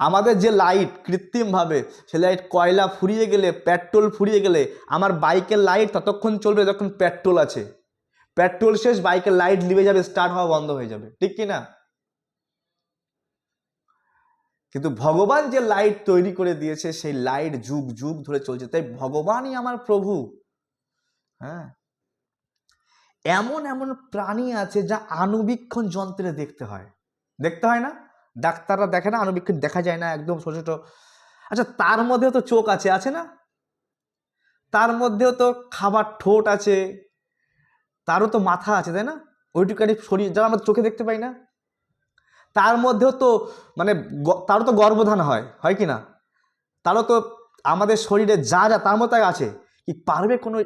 আমাদের যে লাইট কৃত্রিম ভাবে, সে লাইট কয়লা ফুরিয়ে গেলে, পেট্রোল ফুরিয়ে গেলে, আমার বাইকের লাইট ততক্ষণ চলবে যতক্ষণ পেট্রোল আছে, পেট্রোল শেষ বাইকের লাইট নিভে যাবে, স্টার্ট হওয়া বন্ধ হয়ে যাবে, ঠিক কি না? কিন্তু ভগবান যে লাইট তৈরি করে দিয়েছে সেই লাইট যুগ যুগ ধরে চলছে, তাই ভগবানই আমার প্রভু। হ্যাঁ, এমন এমন প্রাণী আছে যা আণুবীক্ষণ যন্ত্রে দেখতে হয় না? ডাক্তাররা দেখে না, আণুবীক্ষণ দেখা যায় না, একদম ছোট ছোট। আচ্ছা তার মধ্যে তো চোখ আছে না? তার মধ্যেও তো খাবার ঠোঁট আছে, তারও তো মাথা আছে, তাই না? ওইটুকানি শরীর যারা আমরা চোখে দেখতে পাই না, তার মধ্যেও তো মানে তারও তো গর্ভধান হয়, হয় কি না? তারও তো আমাদের শরীরে যা যা তার মতো আছে, কি পারবে কোনো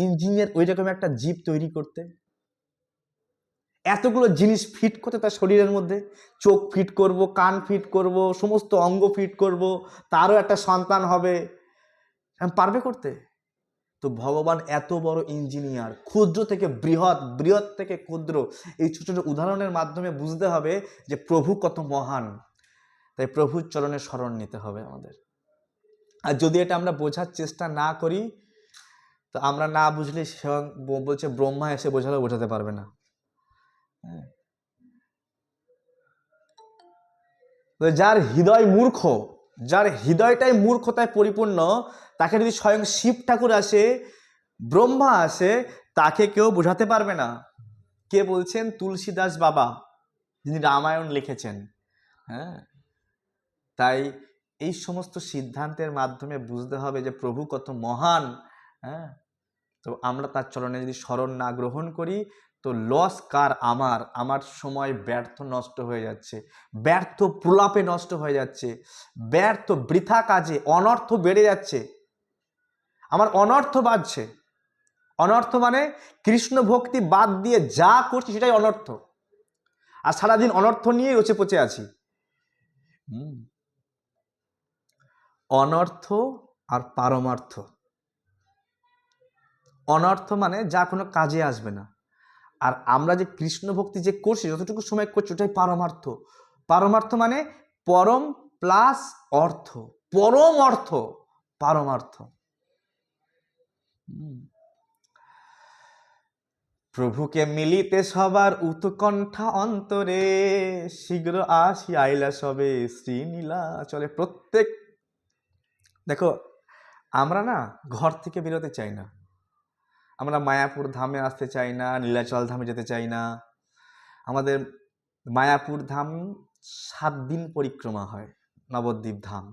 ইঞ্জিনিয়ার ওই রকম একটা জীব তৈরি করতে? এতগুলো জিনিস ফিট করতে তার শরীরের মধ্যে, চোখ ফিট করব, কান ফিট করব, সমস্ত অঙ্গ ফিট করব, তারও একটা সন্তান হবে, পারবে করতে? তো ভগবান এত বড় ইঞ্জিনিয়ার, ক্ষুদ্র থেকে বৃহৎ, বৃহৎ থেকে ক্ষুদ্র, এই ছোট ছোট উদাহরণের মাধ্যমে বুঝতে হবে যে প্রভু কত মহান। তাই প্রভুর চরণে শরণ নিতে হবে আমাদের। আর যদি এটা আমরা বোঝার চেষ্টা না করি, তো আমরা না বুঝলে বলছে ব্রহ্মা এসে বোঝালেও বোঝাতে পারবে না। যার হৃদয় মূর্খ, যার হৃদয়টাই মূর্খতায় পরিপূর্ণ, তাকে যদি স্বয়ং শিব ঠাকুর আসে, ব্রহ্মা আসে, তাকে কেউ বোঝাতে পারবে না। কে বলছেন? তুলসীদাস বাবা, যিনি রামায়ণ লিখেছেন। হ্যাঁ, তাই এই সমস্ত সিদ্ধান্তের মাধ্যমে বুঝতে হবে যে প্রভু কত মহান। হ্যাঁ, তো আমরা তার চরণে যদি শরণ না গ্রহণ করি, তো লস কার? আমার সময় ব্যর্থ নষ্ট হয়ে যাচ্ছে, ব্যর্থ প্রলাপে নষ্ট হয়ে যাচ্ছে, ব্যর্থ বৃথা কাজে অনর্থ বেড়ে যাচ্ছে, আমার অনর্থ বাজছে। অনর্থ মানে কৃষ্ণ ভক্তি বাদ দিয়ে যা করছি সেটাই অনর্থ, আর সারাদিন অনর্থ নিয়ে রচে পচে আছি। অনর্থ আর পারমার্থ। অনর্থ মানে যা কোনো কাজে আসবে না, আর আমরা যে কৃষ্ণ ভক্তি যে করছি, যতটুকু সময় করছি, ওটাই পারমার্থ। পারমার্থ মানে পরম প্লাস অর্থ, পরম অর্থ, পারমার্থ। প্রভুকে মিলিতে সবার উৎকণ্ঠা অন্তরে, শীঘ্র আসি আইলা সবে শ্রীনীলা চলে। প্রত্যেক, দেখো আমরা না ঘর থেকে বেরোতে চাই না, আমরা মায়াপুর ধামে আসতে চাই না, নীলাচল ধামে যেতে চাই না। আমাদের মায়াপুর ধাম 7 দিন পরিক্রমা হয়, নবদ্বীপ ধাম।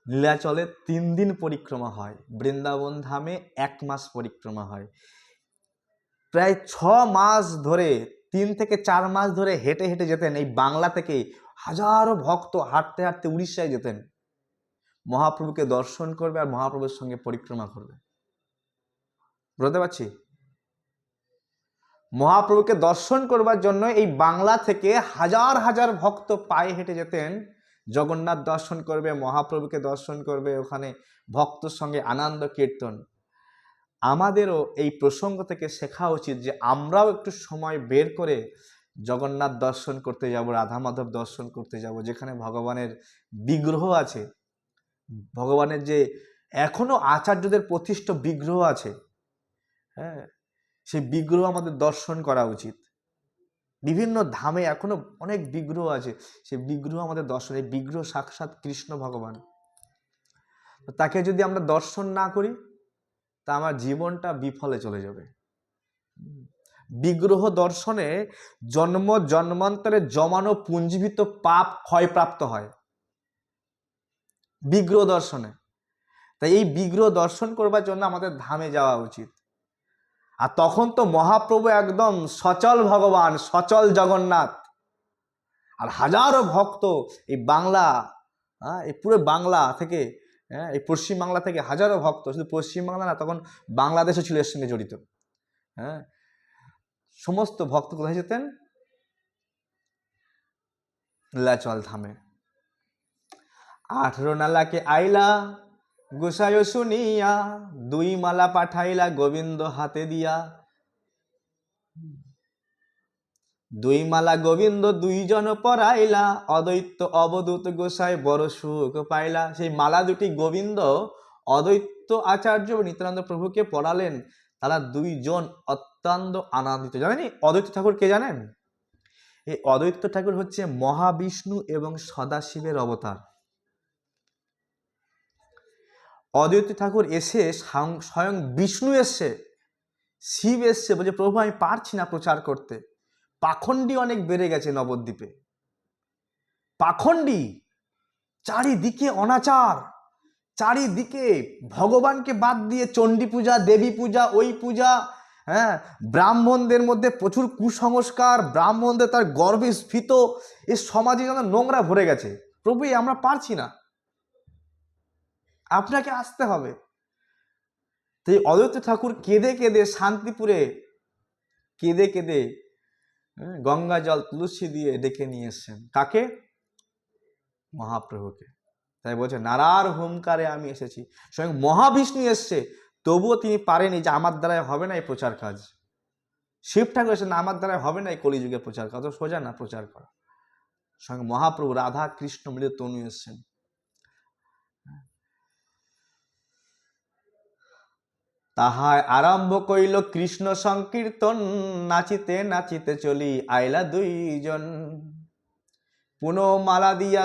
নীলাচলে 3 দিন পরিক্রমা হয়, বৃন্দাবন ধামে 1 মাস পরিক্রমা হয়। প্রায় 6 মাস ধরে, 3 থেকে 4 মাস ধরে হেঁটে হেঁটে যেতেন। এই বাংলা থেকে হাজারো ভক্ত হাঁটতে হাঁটতে উড়িষ্যায় যেতেন, মহাপ্রভুকে দর্শন করবে আর মহাপ্রভুর সঙ্গে পরিক্রমা করবে। বুঝতে পারছি? মহাপ্রভুকে দর্শন করবার জন্য এই বাংলা থেকে হাজার হাজার ভক্ত পায়ে হেঁটে যেতেন, জগন্নাথ দর্শন করবে, মহাপ্রভুকে দর্শন করবে, ওখানে ভক্তর সঙ্গে আনন্দ কীর্তন। আমাদেরও এই প্রসঙ্গ থেকে শেখা উচিত যে আমরাও একটু সময় বের করে জগন্নাথ দর্শন করতে যাব, রাধা মাধব দর্শন করতে যাব, যেখানে ভগবানের বিগ্রহ আছে, ভগবানের যে এখনো আচার্যদের প্রতিষ্ঠিত বিগ্রহ আছে, হ্যাঁ, সেই বিগ্রহ আমাদের দর্শন করা উচিত। বিভিন্ন ধামে এখনো অনেক বিগ্রহ আছে, সেই বিগ্রহ আমাদের দর্শন। এই বিগ্রহ সাক্ষাৎ কৃষ্ণ ভগবান, তাকে যদি আমরা দর্শন না করি, তা আমার জীবনটা বিফলে চলে যাবে। বিগ্রহ দর্শনে জন্ম জন্মান্তরে জমানো পুঞ্জীভূত পাপ ক্ষয়প্রাপ্ত হয় বিগ্রহ দর্শনে। তাই এই বিগ্রহ দর্শন করবার জন্য আমাদের ধামে যাওয়া উচিত। আর তখন তো মহাপ্রভু একদম সচল ভগবান, সচল জগন্নাথ, আর হাজারো ভক্ত এই বাংলা, এই পুরো বাংলা থেকে, এই পশ্চিম বাংলা থেকে হাজারো ভক্ত, শুধু পশ্চিম বাংলা না, তখন বাংলাদেশও ছিল এর সঙ্গে জড়িত। হ্যাঁ, সমস্ত ভক্ত কোথায় যেতেন? নীলাচল ধামে। 18 নালাকে আইলা গোসাই শুনিয়া, 2 মালা পাঠাইলা গোবিন্দ হাতে দিয়া। 2 মালা গোবিন্দ 2 জন পরাইলা, অদ্বৈত অবধূত গোসাই বড় সুখ পাইলা। সেই মালা দুটি গোবিন্দ অদ্বৈত আচার্য নিত্যানন্দ প্রভুকে পড়ালেন, তারা 2 জন অত্যন্ত আনন্দিত। জানেন অদ্বৈত ঠাকুর কে জানেন? এই অদ্বৈত ঠাকুর হচ্ছে মহাবিষ্ণু এবং সদাশিবের অবতার। অদ্বৈত ঠাকুর এসে স্বয়ং বিষ্ণু এসছে, শিব এসছে, বলছে প্রভু আমি পারছি না প্রচার করতে, পাখণ্ডী অনেক বেড়ে গেছে নবদ্বীপে, পাখণ্ডী, চারিদিকে অনাচার, চারিদিকে ভগবানকে বাদ দিয়ে চণ্ডী পূজা, দেবী পূজা, ওই পূজা, হ্যাঁ, ব্রাহ্মণদের মধ্যে প্রচুর কুসংস্কার, ব্রাহ্মণদের তার গর্বে স্ফীত, এই সমাজে যেন নোংরা ভরে গেছে। প্রভু আমরা পারছি না, আপনাকে আসতে হবে। তো এই অদ্বৈত ঠাকুর কেঁদে কেঁদে শান্তিপুরে কেঁদে কেঁদে গঙ্গা জল তুলসী দিয়ে ডেকে নিয়ে এসছেন। কাকে? মহাপ্রভুকে। তাই বলছে নারার হুঙ্কারে আমি এসেছি। স্বয়ং মহাবিষ্ণু এসছে, তবুও তিনি পারেনি যে আমার দ্বারাই হবে না এই প্রচার কাজ। শিব ঠাকুর এসে না, আমার দ্বারাই হবে না এই কলিযুগের প্রচার কাজ, সোজা না প্রচার করা। স্বয়ং মহাপ্রভু রাধা কৃষ্ণ মিলে তনু এসছেন। তাহায় আরম্ভ কইল কৃষ্ণ সংকীর্তন, নাচিতে নাচিতে চলি আইলা দুইজন, পুনঃ মালা দিয়া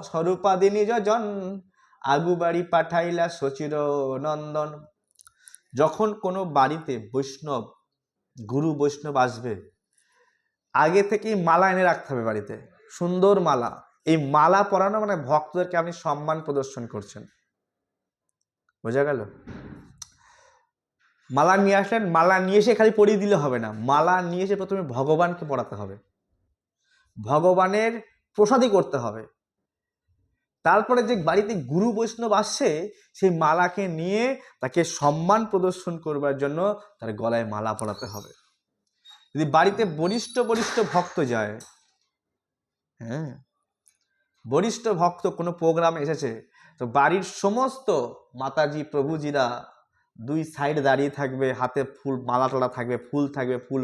স্বরূপাদি নিজজন, আগু বাড়ি পাঠাইলা সচির নন্দন। যখন কোনো বাড়িতে বৈষ্ণব, গুরু বৈষ্ণব আসবে, আগে থেকেই মালা এনে রাখতে হবে বাড়িতে, সুন্দর মালা। এই মালা পরানো মানে ভক্তদেরকে আপনি সম্মান প্রদর্শন করছেন, বোঝা গেল? মালা নিয়ে আসলেন, মালা নিয়ে এসে খালি পরিয়ে দিলে হবে না, মালা নিয়ে এসে প্রথমে ভগবানকে পড়াতে হবে, ভগবানের প্রসাদী করতে হবে। তারপরে যে বাড়িতে গুরু বৈষ্ণব আসছে, সেই মালাকে নিয়ে তাকে সম্মান প্রদর্শন করবার জন্য তার গলায় মালা পরাতে হবে। যদি বাড়িতে বরিষ্ঠ বরিষ্ঠ ভক্ত যায়, হ্যাঁ, বরিষ্ঠ ভক্ত কোনো প্রোগ্রামে এসেছে, তো বাড়ির সমস্ত মাতাজি প্রভুজিরা দুই সাইড দাঁড়িয়ে থাকবে, হাতে ফুল মালা টালা থাকবে, ফুল থাকবে, ফুল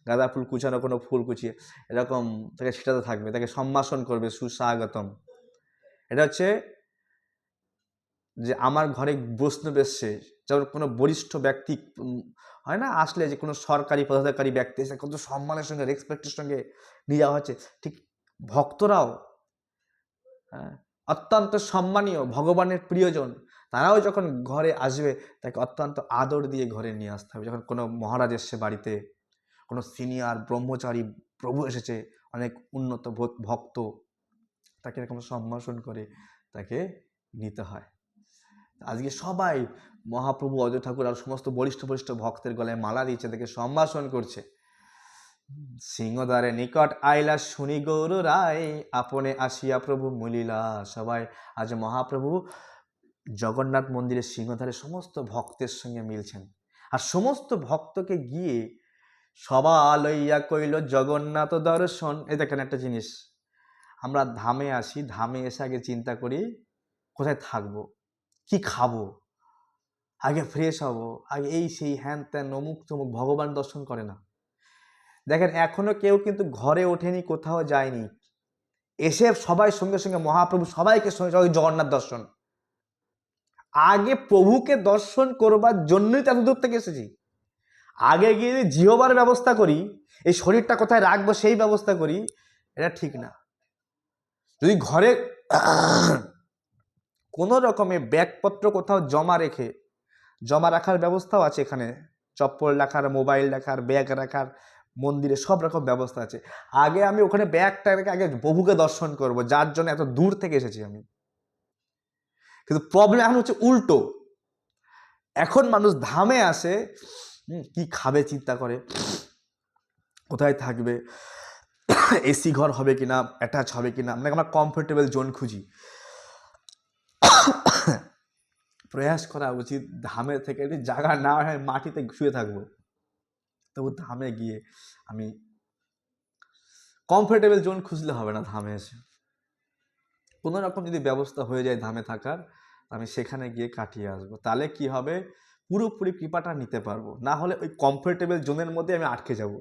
গাঁদা ফুল কুচানো, কোনো ফুল কুচিয়ে এরকম তাকে সেটাতে থাকবে, তাকে সম্ভাষণ করবে, সুস্বাগতম। এটা হচ্ছে যে আমার ঘরে বৈষ্ণব এসছে, যেমন কোনো বরিষ্ঠ ব্যক্তি হয় না, আসলে যে কোনো সরকারি পদাধিকারী ব্যক্তি এসে কত সম্মানের সঙ্গে, রেসপেক্টের সঙ্গে নিয়ে যাওয়া হচ্ছে, ঠিক ভক্তরাও অত্যন্ত সম্মানীয়, ভগবানের প্রিয়জন, তারাও যখন ঘরে আসবে তাকে অত্যন্ত আদর দিয়ে ঘরে নিয়ে আসতে হবে। যখন কোনো মহারাজ এসছে বাড়িতে, কোনো সিনিয়র ব্রহ্মচারী প্রভু এসেছে, অনেক উন্নত ভক্ত, তাকে এরকম সম্ভাষণ করে তাকে নিতে হয়। আজকে সবাই মহাপ্রভু অজয় ঠাকুর আর সমস্ত বরিষ্ঠ বরিষ্ঠ ভক্তের গলায় মালা দিয়েছে, তাকে সম্ভাষণ করছে। সিংহদ্বারে নিকট আইলা শুনি গৌর রায়, আপনে আসিয়া প্রভু মিলিলা সবাই। আজ মহাপ্রভু জগন্নাথ মন্দিরের সিংহদ্বারে সমস্ত ভক্তের সঙ্গে মিলছেন, আর সমস্ত ভক্তকে গিয়ে সবা লইয়া কইল জগন্নাথ দর্শন। এই দেখেন একটা জিনিস, আমরা ধামে আসি, ধামে এসে আগে চিন্তা করি কোথায় থাকবো, কি খাবো, আগে ফ্রেশ হব, আগে এই সেই হ্যান ত্যান অমুক তমুক, ভগবান দর্শন করে না। দেখেন এখনো কেউ কিন্তু ঘরে ওঠেনি, কোথাও যায়নি, এসে সবাই সঙ্গে সঙ্গে মহাপ্রভু সবাইকে সঙ্গে সঙ্গে জগন্নাথ দর্শন। আগে প্রভুকে দর্শন করবার জন্যই তো এত দূর থেকে এসেছি। আগে গিয়ে জিহবার ব্যবস্থা করি, এই শরীরটা কোথায় রাখবো সেই ব্যবস্থা করি, এটা ঠিক না। যদি ঘরে কোনো রকমের ব্যাগপত্র কোথাও জমা রাখার ব্যবস্থাও আছে এখানে, চপ্পল রাখার, মোবাইল রাখার, ব্যাগ রাখার, মন্দিরে সব রকম ব্যবস্থা আছে। আগে আমি ওখানে ব্যাগটা রেখে আগে প্রভুকে দর্শন করব, যার জন্য এত দূর থেকে এসেছি আমি। কিন্তু প্রবলেম এখন হচ্ছে উল্টো, এখন মানুষ ধামে আসে, কি খাবে চিন্তা করে, কোথায় থাকবে, এসি ঘর হবে কিনা, অ্যাটাচ হবে কিনা, মানে আমরা কমফোর্টেবল জোন খুঁজি। প্রয়াস করা উচিত ধামে থেকে যদি জায়গা না হয় মাটিতে শুয়ে থাকবো, তবু ধামে গিয়ে আমি কমফোর্টেবল জোন খুঁজলে হবে না। ধামে এসে কোনো রকম যদি ব্যবস্থা হয়ে যায় ধামে থাকার, আমি সেখানে গিয়ে কাটিয়ে আসবো, তাহলে কি হবে, পুরোপুরি কৃপাটা নিতে পারবো। না হলে ওই কমফোর্টেবল জোনের মধ্যে আমি আটকে যাব।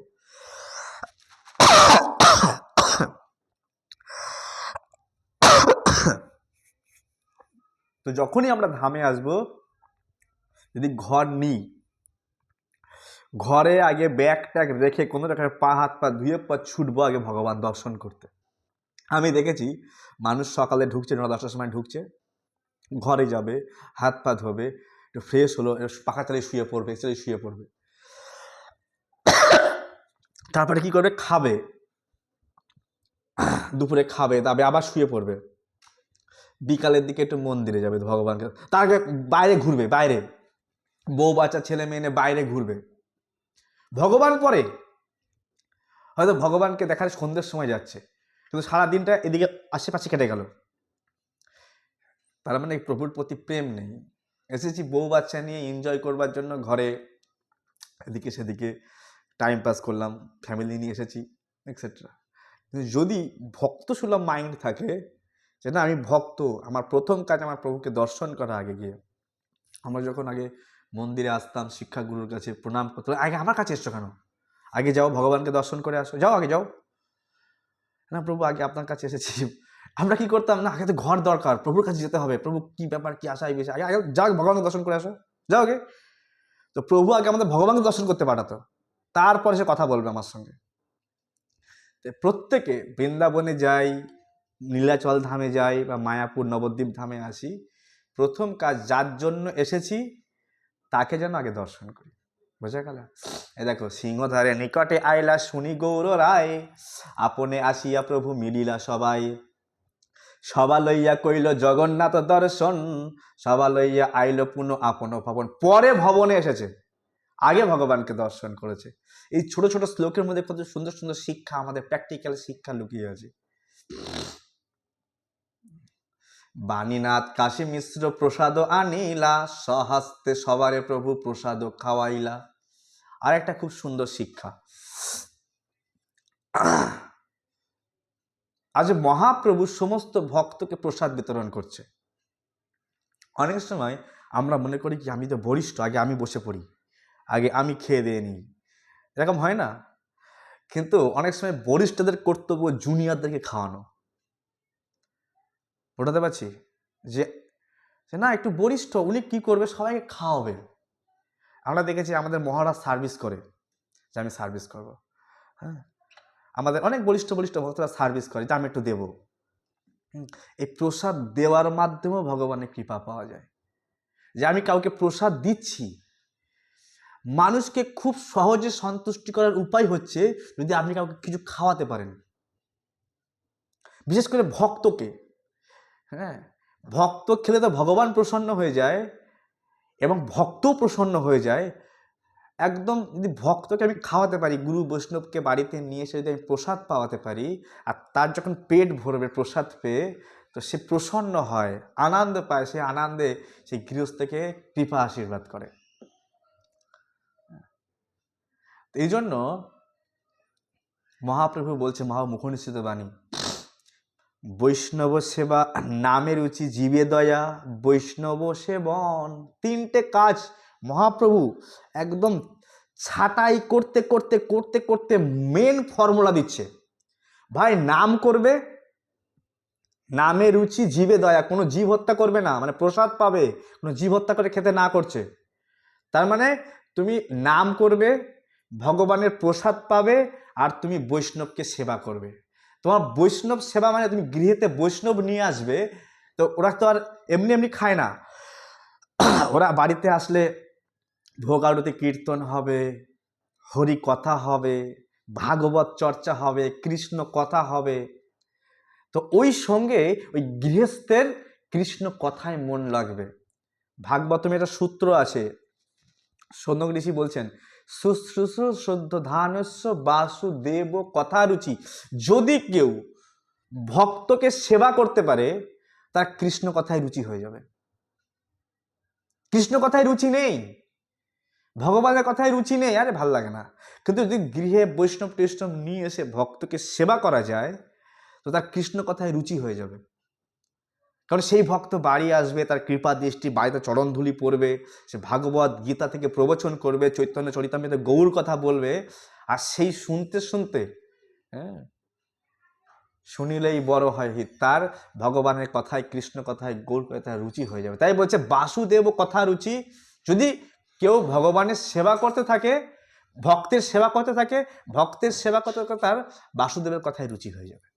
তো যখনই আমরা ধামে আসব, যদি ঘর নিই, ঘরে আগে ব্যাগ ট্যাগ রেখে কোনো রকমের পা হাত পা ধুয়ে ছুটবো আগে ভগবান দর্শন করতে। আমি দেখেছি মানুষ সকালে ঢুকছে, 9-10টার সময় ঢুকছে, ঘরে যাবে, হাত পা ধোবে, একটু ফ্রেশ হলো, পাখা চালিয়ে শুয়ে পড়বে, শুয়ে পড়বে, তারপরে কি করবে, খাবে, দুপুরে খাবে, তবে আবার শুয়ে পড়বে, বিকালের দিকে একটু মন্দিরে যাবে ভগবানকে, তার আগে বাইরে ঘুরবে, বাইরে বউ বাচ্চা ছেলে মেয়ে নিয়ে বাইরে ঘুরবে। ভগবান পরে হয়তো ভগবানকে দেখার সন্ধ্যের সময় যাচ্ছে, কিন্তু সারা দিনটা এদিকে আশেপাশে কেটে গেল। তার মানে এই প্রভুর প্রতি প্রেম নেই। এসেছি বউ বাচ্চা নিয়ে এনজয় করবার জন্য, ঘরে এদিকে সেদিকে টাইম পাস করলাম, ফ্যামিলি নিয়ে এসেছি এক্সেট্রা। কিন্তু যদি ভক্ত সুলভ মাইন্ড থাকে, যে না আমি ভক্ত, আমার প্রথম কাজ আমার প্রভুকে দর্শন করা। আগে গিয়ে আমরা যখন আগে মন্দিরে আসতাম, শিক্ষাগুরুর কাছে প্রণাম করতে, আগে আমার কাছে এসছো কেন, আগে যাও ভগবানকে দর্শন করে আসো, যাও আগে যাও। না প্রভু আগে আপনার কাছে এসেছি। আমরা কি করতাম, না আগে তো ঘর দরকার, প্রভুর কাছে যেতে হবে, প্রভু কি ব্যাপার, কি আশা বেশি, আগে আগে যাও ভগবানকে দর্শন করে আসো, যাও আগে। তো প্রভু আগে আমাদের ভগবানকে দর্শন করতে পাঠাতো, তারপরে সে কথা বলবে আমার সঙ্গে। প্রত্যেকে বৃন্দাবনে যাই, নীলাচল ধামে যাই বা মায়াপুর নবদ্বীপ ধামে আসি, প্রথম কাজ যার জন্য এসেছি তাকে যেন আগে দর্শন করি। বোঝা গেল? এ দেখো, সিংহধারে নিকটে আইলা শুনি গৌর রায়, আপনে আসিয়া প্রভু মিলিলা সবাই, সবা লইয়া কইল জগন্নাথ দর্শন, সবা লইয়া আইল পুনঃ আপন ভবন। পরে ভবনে এসেছে, আগে ভগবানকে দর্শন করেছে। এই ছোট ছোট শ্লোকের মধ্যে কত সুন্দর সুন্দর শিক্ষা, আমাদের প্র্যাকটিক্যাল শিক্ষা লুকিয়ে আছে। বাণীনাথ কাশী মিশ্র প্রসাদ আনিলা, সহস্তে সবারে প্রভু প্রসাদ খাওয়াইলা। আর একটা খুব সুন্দর শিক্ষা, আজ মহাপ্রভু সমস্ত ভক্তকে প্রসাদ বিতরণ করছে। অনেক সময় আমরা মনে করি কি আমি তো বরিষ্ঠ, আগে আমি বসে পড়ি, আগে আমি খেয়ে দিয়ে নিই, এরকম হয় না? কিন্তু অনেক সময় বরিষ্ঠদের কর্তব্য জুনিয়রদেরকে খাওয়ানো। বোঝাতে পারছি? যে না একটু বরিষ্ঠ, উনি কি করবে, সবাইকে খাওয়াবে। আমরা দেখেছি আমাদের মহারাজ সার্ভিস করে, যে আমি সার্ভিস করব। হ্যাঁ, আমাদের অনেক বলিষ্ঠ বলিষ্ঠ ভক্তরা সার্ভিস করে, যে আমি একটু দেবো। এই প্রসাদ দেওয়ার মাধ্যমেও ভগবানের কৃপা পাওয়া যায়। যে আমি কাউকে প্রসাদ দিচ্ছি, মানুষকে খুব সহজে সন্তুষ্টি করার উপায় হচ্ছে যদি আপনি কাউকে কিছু খাওয়াতে পারেন, বিশেষ করে ভক্তকে। হ্যাঁ, ভক্ত খেলে তো ভগবান প্রসন্ন হয়ে যায় এবং ভক্তও প্রসন্ন হয়ে যায়। একদম যদি ভক্তকে আমি খাওয়াতে পারি, গুরু বৈষ্ণবকে বাড়িতে নিয়ে এসে যদি আমি প্রসাদ পাওয়াতে পারি, আর তার যখন পেট ভরবে প্রসাদ পেয়ে, তো সে প্রসন্ন হয়, আনন্দ পায়, সে আনন্দে সেই গৃহস্থকে কৃপা আশীর্বাদ করে। এই জন্য মহাপ্রভু বলছে, মহামুখনিশ্চিত বাণী, বৈষ্ণব সেবা নামে রুচি, জীবে দয়া বৈষ্ণব সেবন। তিনটে কাজ মহাপ্রভু একদম ছাঁটাই করতে করতে করতে করতে মেন ফর্মুলা দিচ্ছে। ভাই নাম করবে, নামে রুচি, জীবে দয়া, কোনো জীব হত্যা করবে না, মানে প্রসাদ পাবে, কোনো জীব হত্যা করে খেতে না করছে। তার মানে তুমি নাম করবে, ভগবানের প্রসাদ পাবে, আর তুমি বৈষ্ণবকে সেবা করবে। তোমার বৈষ্ণব সেবা মানে তুমি গৃহেতে বৈষ্ণব নিয়ে আসবে, তো ওরা তো আর এমনি এমনি খায় না। ওরা বাড়িতে আসলে ভোগ আরতি কীর্তন হবে, হরি কথা হবে, ভাগবত চর্চা হবে, কৃষ্ণ কথা হবে। তো ওই সঙ্গে ওই গৃহস্থের কৃষ্ণ কথায় মন লাগবে। ভাগবতমে একটা সূত্র আছে, সৌনক ঋষি বলছেন, শুশ্রূষু শুদ্ধ ধানস্য বাসুদেব কথা রুচি। যদি কেউ ভক্তকে সেবা করতে পারে, তার কৃষ্ণ কথায় রুচি হয়ে যাবে। কৃষ্ণ কথায় রুচি নেই, ভগবানের কথায় রুচি নেই, আরে ভাল লাগে না। কিন্তু যদি গৃহে বৈষ্ণব টৈষ্ণব নিয়ে এসে ভক্তকে সেবা করা যায়, তো তার কৃষ্ণ কথায় রুচি হয়ে যাবে। কারণ সেই ভক্ত বাড়ি আসবে, তার কৃপা দৃষ্টি, বাড়িতে চরণধুলি পড়বে, সে ভাগবত গীতা থেকে প্রবচন করবে, চৈতন্য চরিতামৃতে গৌর কথা বলবে, আর সেই শুনতে শুনতে হ্যাঁ শুনিলেই বড় হয় হিত, তার ভগবানের কথায়, কৃষ্ণ কথায়, গৌর কথায় রুচি হয়ে যাবে। তাই বলছে বাসুদেব কথা রুচি। যদি কেউ ভগবানের সেবা করতে থাকে, ভক্তের সেবা করতে থাকে, ভক্তের সেবা করতে করতে তার বাসুদেবের কথায় রুচি হয়ে যাবে।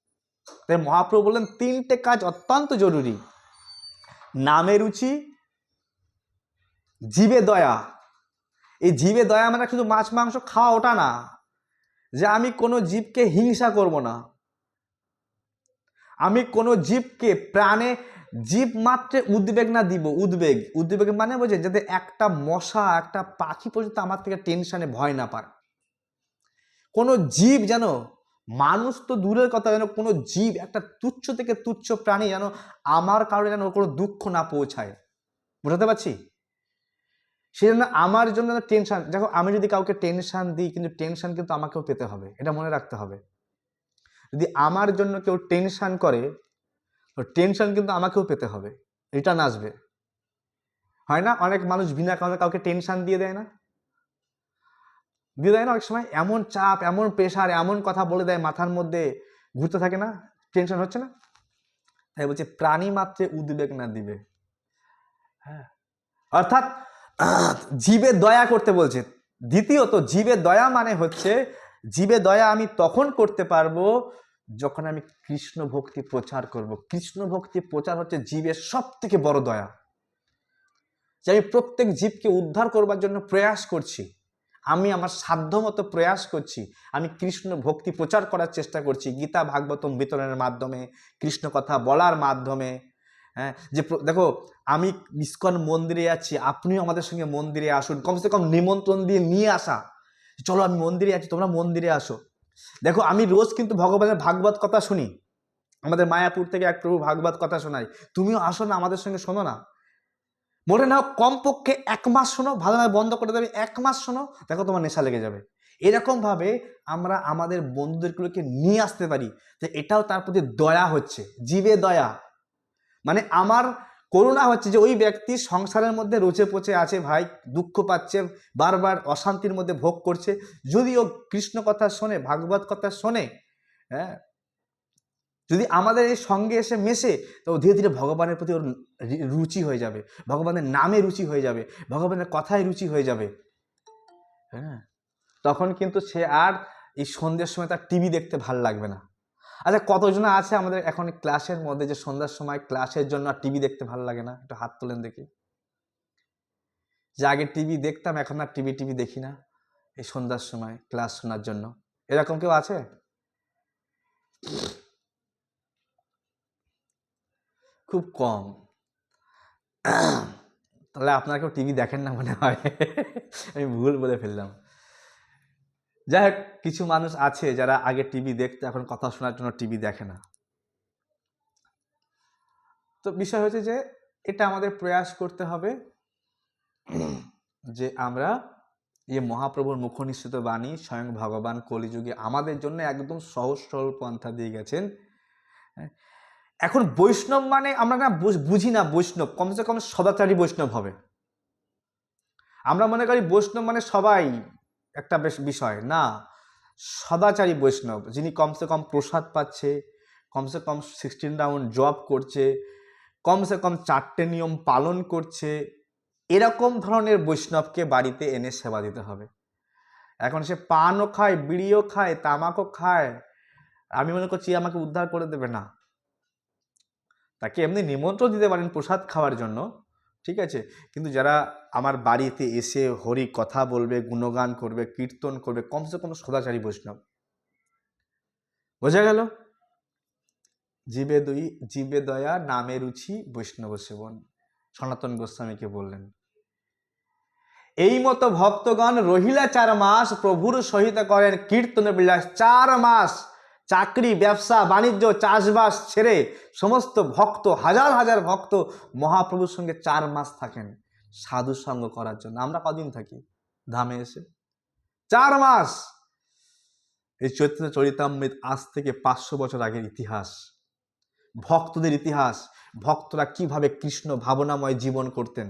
তাই মহাপ্রভু বললেন তিনটে কাজ অত্যন্ত জরুরি, নামে রুচি, জীবে দয়া। এই জীবে দয়া মানে শুধু মাছ মাংস খাওয়া ওটা না, যে আমি কোনো জীবকে হিংসা করব না, আমি কোনো জীবকে প্রাণে জীব মাত্রে উদ্বেগ না দিব, উদ্বেগ, উদ্বেগ মানে বোঝে যাতে একটা মশা একটা পাখি পর্যন্ত আমার থেকে টেনশনে ভয় না পায়। কোনো জীব যেন, মানুষ তো দূরের কথা, যেন কোনো জীব, একটা তুচ্ছ থেকে তুচ্ছ প্রাণী যেন আমার কারণে যেন কোনো দুঃখ না পৌঁছায়। বুঝাতে পারছি? সে জন্য আমার জন্য টেনশন, দেখো আমি যদি কাউকে টেনশন দিই, কিন্তু টেনশন কিন্তু আমাকেও পেতে হবে, এটা মনে রাখতে হবে। যদি আমার জন্য কেউ টেনশন করে, তো টেনশন কিন্তু আমাকেও পেতে হবে, রিটার্ন আসবে। হয় না, অনেক মানুষ বিনা কারণে কাউকে টেনশন দিয়ে দেয় না, দিয়ে দেয় না অনেক সময়, এমন চাপ, এমন প্রেশার, এমন কথা বলে দেয় মাথার মধ্যে ঘুরতে থাকে না, টেনশন হচ্ছে না। তাই বলছে প্রাণী মাত্রে উদ্বেগ না দিবে। হ্যাঁ, অর্থাৎ জীবে দয়া করতে বলছে। দ্বিতীয়ত জীবে দয়া মানে হচ্ছে, জীবে দয়া আমি তখন করতে পারবো যখন আমি কৃষ্ণ ভক্তি প্রচার করব। কৃষ্ণ ভক্তি প্রচার হচ্ছে জীবের সব থেকে বড় দয়া, যে আমি প্রত্যেক জীবকে উদ্ধার করবার জন্য প্রয়াস করছি, আমি আমার সাধ্য মতো প্রয়াস করছি, আমি কৃষ্ণ ভক্তি প্রচার করার চেষ্টা করছি গীতা ভাগবতম বিতরণের মাধ্যমে, কৃষ্ণ কথা বলার মাধ্যমে। হ্যাঁ, যে দেখো আমি ইস্কন মন্দিরে যাচ্ছি, আপনিও আমাদের সঙ্গে মন্দিরে আসুন, কমসে কম নিমন্ত্রণ দিয়ে নিয়ে আসা, চলো আমি মন্দিরে আছি, তোমরা মন্দিরে আসো। দেখো আমি রোজ কিন্তু ভগবানের ভাগবত কথা শুনি, আমাদের মায়াপুর থেকে এক প্রভু ভাগবত কথা শোনায়, তুমিও আসো না আমাদের সঙ্গে, শোনো না, মনে নাও কমপক্ষে 1 মাস শোনো, ভালো না বন্ধ করে দেবে, 1 মাস শোনো, দেখো তোমার নেশা লেগে যাবে। এরকম ভাবে আমরা আমাদের বন্ধুদেরগুলোকে নিয়ে আসতে পারি, যে এটাও তার প্রতি দয়া হচ্ছে, জীবে দয়া মানে আমার করুণা হচ্ছে যে ওই ব্যক্তি সংসারের মধ্যে রোচে পচে আছে ভাই, দুঃখ পাচ্ছে, বারবার অশান্তির মধ্যে ভোগ করছে, যদি ও কৃষ্ণ কথা শোনে, ভাগবত কথা শোনে, হ্যাঁ, যদি আমাদের এই সঙ্গে এসে মেশে, তো ধীরে ধীরে ভগবানের প্রতি ওর রুচি হয়ে যাবে, ভগবানের নামে রুচি হয়ে যাবে, ভগবানের কথায় রুচি হয়ে যাবে। হ্যাঁ, তখন কিন্তু সে আর এই সন্ধ্যের সময় তার টিভি দেখতে ভাল লাগবে না। আচ্ছা, কতজন আছে আমাদের এখন ক্লাসের মধ্যে যে সন্ধ্যার সময় ক্লাসের জন্য আর টিভি দেখতে ভালো লাগে না? একটু হাত তোলেন দেখি। যে আগে টিভি দেখতাম, এখন আর টিভি দেখি না এই সন্ধ্যার সময় ক্লাস শোনার জন্য, এরকম কেউ আছে? খুব কম। তাহলে আপনারা কেউ টিভি দেখেন না মনে হয়। আমি ভুল বলে ফেললাম। যাই হোক, কিছু মানুষ আছে যারা আগে টিভি দেখতে, এখন কথা শোনার জন্য টিভি দেখে না। তো বিষয় হচ্ছে যে এটা আমাদের প্রয়াস করতে হবে যে আমরা এই মহাপ্রভুর মুখনিসৃত বাণী, স্বয়ং ভগবান কলিযুগে আমাদের জন্য একদম সহজ সরল পন্থা দিয়ে গেছেন। এখন বৈষ্ণব মানে আমরা না বুঝি না, বৈষ্ণব কমসে কম সদাচারী বৈষ্ণব হবে। আমরা মনে করি বৈষ্ণব মানে সবাই একটা বেশ বিষয় না, সদাচারী বৈষ্ণব যিনি কমসে কম প্রসাদ পাচ্ছে, কমসে কম 16 রাউন্ড জব করছে, কমসে কম 4টে নিয়ম পালন করছে, এরকম ধরনের বৈষ্ণবকে বাড়িতে এনে সেবা দিতে হবে। এখন সে পানও খায়, বিড়িও খায়, তামাকও খায়, আমি মনে করছি আমাকে উদ্ধার করে দেবে না। তাকে এমনি নিমন্ত্রণ দিতে পারেন প্রসাদ খাওয়ার জন্য, ঠিক আছে, কিন্তু যারা আমার বাড়িতে এসে হরি কথা বলবে, গুণগান করবে, কীর্তন করবে, কমসে কম সদাচারী বৈষ্ণব। বোঝা গেল? জীবে দয়া, নামে রুচি, বৈষ্ণব সেবন, সনাতন গোস্বামীকে বললেন। এই মতো ভক্তগণ রহিলা 4 মাস প্রভুর সহিত করেন কীর্তন বিলাস। 4 মাস চাকরি, ব্যবসা বাণিজ্য, চাষবাস ছেড়ে সমস্ত ভক্ত, হাজার হাজার ভক্ত মহাপ্রভুর সঙ্গে 4 মাস থাকেন সাধু সঙ্গ করার জন্য। আমরা কদিন থাকি ধামে এসে? 4 মাস। এই চৈতন্য চরিতামৃত আজ থেকে 500 বছর আগের ইতিহাস, ভক্তদের ইতিহাস, ভক্তরা কিভাবে কৃষ্ণ ভাবনাময় জীবন করতেন।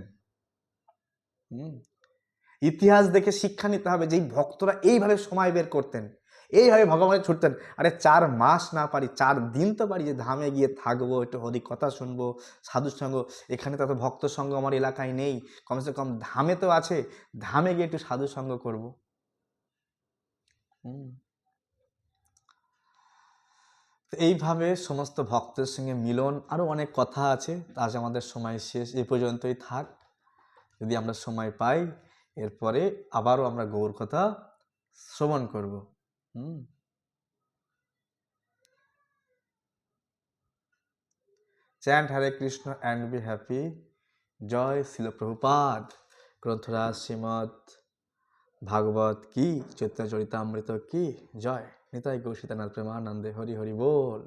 ইতিহাস দেখে শিক্ষা নিতে হবে যে এই ভক্তরা এইভাবে সময় বের করতেন, এইভাবে ভগবানের ছুটতেন। আরে 4 মাস না পারি, 4 দিন তো পারি, যে ধামে গিয়ে থাকবো, একটু হরি কথা শুনবো, সাধুর সঙ্গ। এখানে তো ভক্ত সঙ্গ আমার এলাকায় নেই, কমসে কম ধামে তো আছে, ধামে গিয়ে একটু সাধু সঙ্গ করবো। তো এইভাবে সমস্ত ভক্তের সঙ্গে মিলন, আরও অনেক কথা আছে, আজ আমাদের সময় শেষ, এই পর্যন্তই থাক। যদি আমরা সময় পাই এরপরে আবারও আমরা গৌর কথা শ্রবণ করব। Chant Hare Krishna and be happy. জয় শিল প্রভুপাদ। গ্রন্থরাজ শ্রীমৎ ভাগবত কি, চৈতন্য চরিতামৃত কি জয়। নিতাই গৌর সীতানাথ প্রেমানন্দে হরি হরি বল।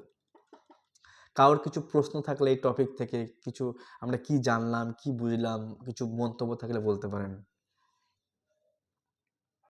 কারোর কিছু প্রশ্ন থাকলে এই টপিক থেকে কিছু আমরা কি জানলাম, কি বুঝলাম, কিছু মন্তব্য থাকলে বলতে পারেন।